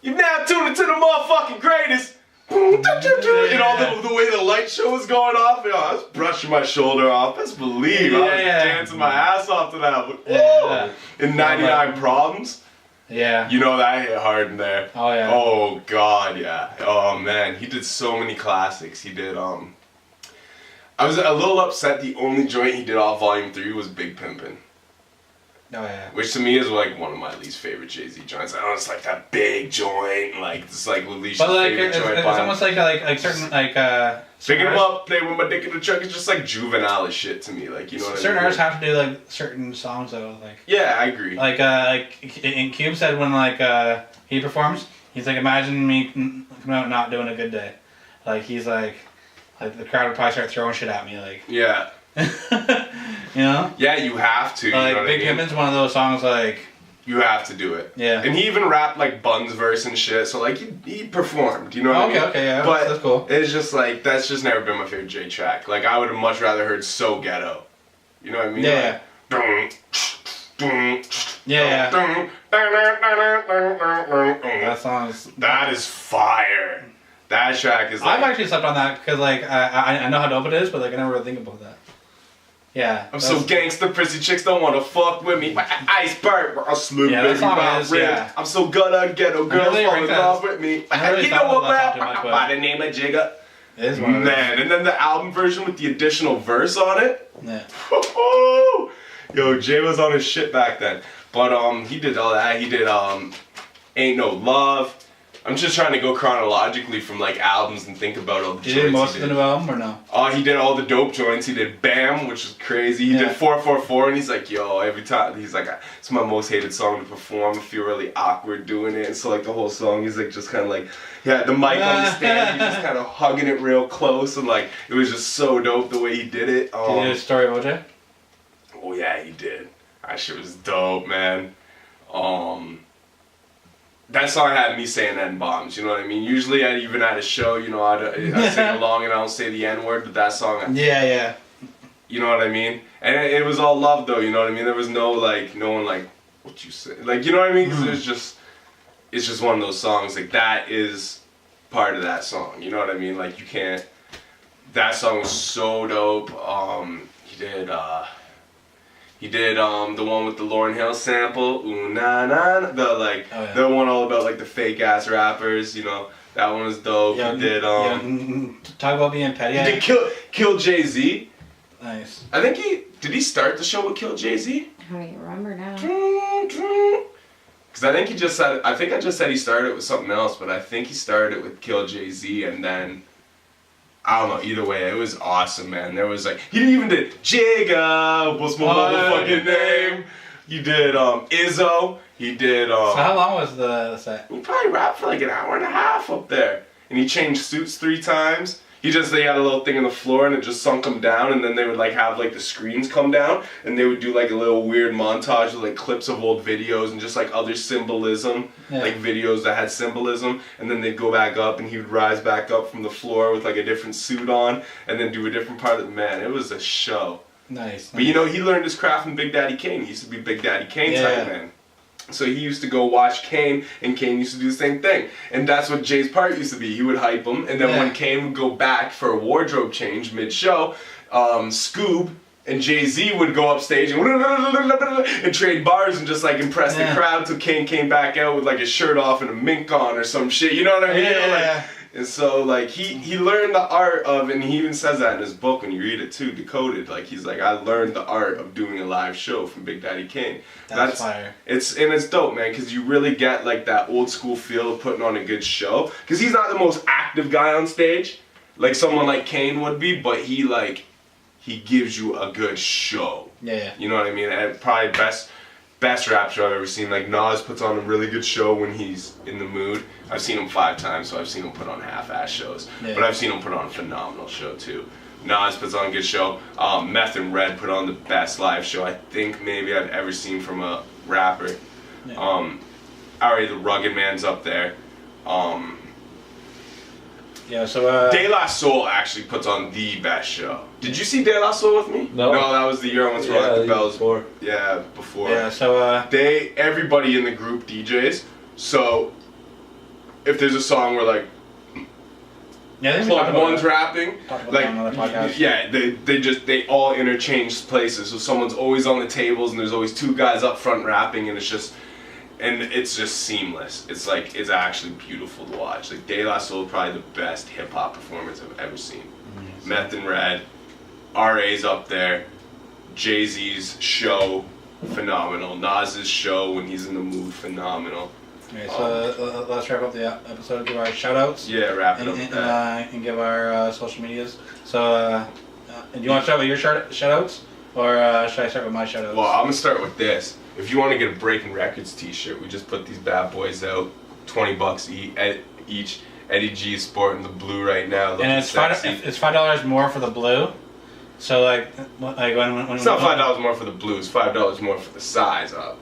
You're now tuned into the motherfucking greatest. And all the way the light show was going off. I was brushing my shoulder off. Best believe I was dancing my ass off to that. But, in 99 Problems.
Yeah.
You know that hit hard in there.
Oh yeah.
Oh God, yeah. Oh man, he did so many classics. He did I was a little upset the only joint he did off Volume 3 was Big Pimpin'.
Oh yeah.
Which to me is like one of my least favorite Jay-Z joints. I know it's like that big joint, like it's like Lalisha's favorite joint.
It's almost like certain
picking him up, play with my dick in the truck. It's just like juvenile shit to me. Like, you know what I mean?
Certain artists have to do like certain songs though. Like.
Yeah, I agree.
Like in Cube said when he performs, he's like, imagine me coming out and not doing a good day. Like he's like the crowd would probably start throwing shit at me. Like.
Yeah.
You know?
Yeah, you have to.
Like
you know
Big Pimpin's one of those songs like.
You have to do it.
Yeah.
And he even rapped like Bun's verse and shit, so like he performed, you know what I mean?
Okay, yeah,
but
that's cool.
It's just like, that's just never been my favorite J track. Like I would have much rather heard So Ghetto. You know what I mean?
Yeah. That song's...
That is fire. That track is like...
I've actually slept on that because like, I know how dope it is, but like I never really think about that. Yeah.
I'm so gangsta, prissy chicks don't wanna fuck with me. My iceberg, I'll slip baby my ribs. Yeah. I'm so gonna ghetto girls fall in love with me. You know what, man? By the name of Jigga.
It is one of those.
Man, and then the album version with the additional verse on it.
Yeah.
Yo, Jay was on his shit back then. But he did all that. He did Ain't No Love. I'm just trying to go chronologically from like albums and think about all the joints he did.
Most of the new album or no?
He did all the dope joints. He did Bam, which was crazy. He did 444, and he's like, yo, every time, he's like, it's my most hated song to perform. I feel really awkward doing it. And so like the whole song, he's like just kind of like, the mic on the stand, he's just kind of hugging it real close, and like, it was just so dope the way he did it.
Did he do a Story of OJ?
Oh yeah, he did. That shit was dope, man. That song had me saying N-bombs, you know what I mean? Usually, even at a show, you know, I sing along and I don't say the N-word, but that song...
Yeah.
You know what I mean? And it was all love though, you know what I mean? There was no like, no one like, what you say? Like, you know what I mean? Because it's just one of those songs, like that is part of that song, you know what I mean? Like you can't, that song was so dope. He did the one with the Lauryn Hill sample, ooh na na, the one all about like the fake ass rappers, you know, that one was dope.
Yeah,
he did
talk about being petty.
He did Kill Jay-Z.
Nice.
I think did he start the show with Kill Jay-Z?
I don't even remember now.
Because I think I just said he started with something else, but I think he started with Kill Jay-Z and then, I don't know, either way, it was awesome, man. There was like, he even did Jigga, what's my motherfucking name? He did Izzo, he did...
so how long was the set?
He probably rapped for like an hour and a half up there. And he changed suits 3 times. They had a little thing on the floor and it just sunk him down, and then they would like have like the screens come down and they would do like a little weird montage with like clips of old videos and just like other symbolism, like videos that had symbolism, and then they'd go back up and he would rise back up from the floor with like a different suit on and then do a different part of the man. It was a show.
Nice.
But you know, he learned his craft from Big Daddy Kane. He used to be Big Daddy Kane type man. So he used to go watch Kane, and Kane used to do the same thing. And that's what Jay's part used to be. He would hype him, and then when Kane would go back for a wardrobe change mid-show, Scoob and Jay-Z would go upstage and trade bars and just like impress the crowd till Kane came back out with like his shirt off and a mink on or some shit. You know what I mean? And so like he learned the art of, and he even says that in his book when you read it too, Decoded. Like he's like, I learned the art of doing a live show from Big Daddy Kane.
That's fire.
It's dope, man, because you really get like that old school feel of putting on a good show. Because he's not the most active guy on stage, like someone like Kane would be, but he gives you a good show. You know what I mean? And probably best rap show I've ever seen. Like Nas puts on a really good show when he's in the mood. I've seen him 5 times, so I've seen him put on half-ass shows. But I've seen him put on a phenomenal show too. Nas puts on a good show. Meth and Red put on the best live show I think maybe I've ever seen from a rapper. Ari the Rugged Man's up there. De La Soul actually puts on the best show. Did you see De La Soul with me?
No.
No, that was the year I went to Rock the Bells.
Before.
Yeah, before.
Yeah, so
everybody in the group DJs. So if there's a song where like Plug One's rapping, like they all interchange places. So someone's always on the tables and there's always 2 guys up front rapping, and it's just seamless. It's like, it's actually beautiful to watch. Like De La Soul, probably the best hip hop performance I've ever seen. Meth and Red, RA's up there, Jay-Z's show, phenomenal. Nas's show when he's in the mood, phenomenal.
Okay, so let's wrap up the episode. Give our shout-outs.
Yeah, wrap it up.
And give our social medias. So, do you want to start with your shout-outs? Or should I start with my shout-outs?
Well, I'm going to start with this. If you want to get a Breaking Records t-shirt, we just put these bad boys out. $20 each. Eddie G is sporting the blue right now.
And it's $5 more for the blue. So like when
it's not $5 more for the blue. It's $5 more for the size up.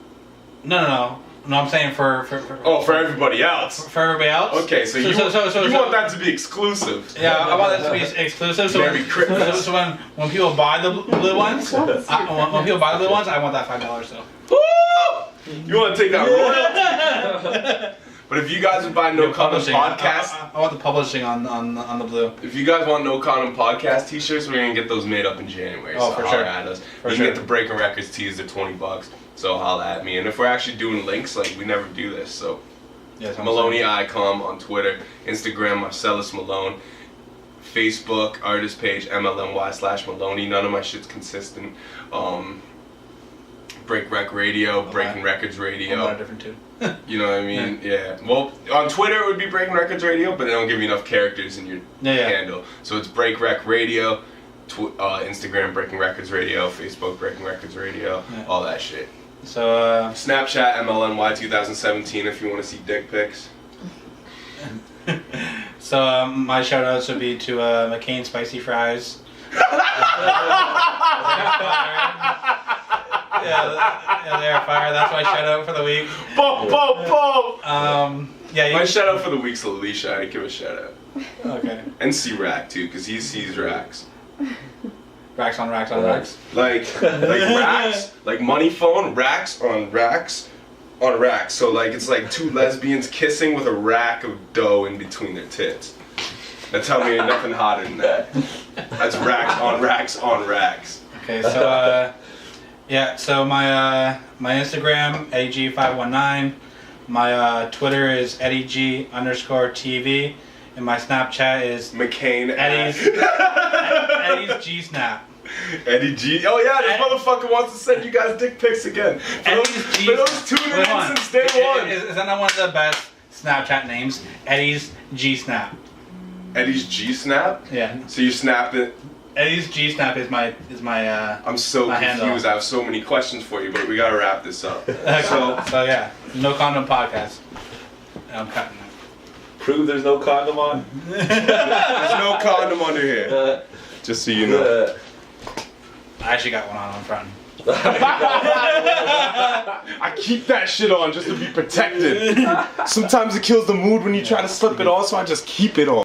No. I'm saying for
everybody else.
For everybody else.
Okay, so you want that to be exclusive.
Yeah, I want that to be exclusive. So when people buy the blue ones, I want that $5 though.
Woo! You want to take that royalty? But if you guys would buy No Condom podcast,
I want the publishing on the blue.
If you guys want No Condom podcast t-shirts, we're gonna get those made up in January.
Oh,
so
for sure.
At us. You can get the Breaking Records tees. They're $20. So holla at me. And if we're actually doing links, like we never do this. So Maloney Icom on Twitter, Instagram Marcellus Malone, Facebook artist page MLNY/Maloney. None of my shit's consistent. Break Rec Radio, Breaking Records Radio.
I'm different too.
You know what I mean? Yeah. Well, on Twitter it would be Breaking Records Radio, but they don't give you enough characters in your handle. So it's Break Rec Radio, Instagram Breaking Records Radio, Facebook Breaking Records Radio, all that shit.
So
Snapchat MLNY 2017 if you want to see dick pics.
So my shout outs would be to McCain Spicy Fries. Yeah, they are fire. That's my shout out for the week.
Boom.
My
shout out for the week's Alicia. I give a shout out.
Okay.
And C-Rack too, because he sees racks.
Racks on racks on racks.
Like racks, like money phone, racks on racks on racks. So like it's like two lesbians kissing with a rack of dough in between their tits. Now tell me ain't nothing hotter than that. That's racks on racks on racks.
Okay, so yeah, so my my Instagram EddieG519, my Twitter is EddieG_TV, and my Snapchat is
McCain
Eddie's G Snap.
Eddie G. Oh yeah, this motherfucker wants to send you guys dick pics again. For those tuning in since day one.
Is that not one of the best Snapchat names? Eddie's G Snap.
Eddie's G Snap?
Yeah.
So you snapped it.
Eddie's G Snap is my
I'm so
my
confused.
handle.
I have so many questions for you, but we gotta wrap this up.
So yeah, no condom podcast. I'm cutting that.
Prove there's no condom on.
There's no condom under here. Just so you know.
I actually got one on front.
I keep that shit on just to be protected. Sometimes it kills the mood when you try to slip it on, so I just keep it on.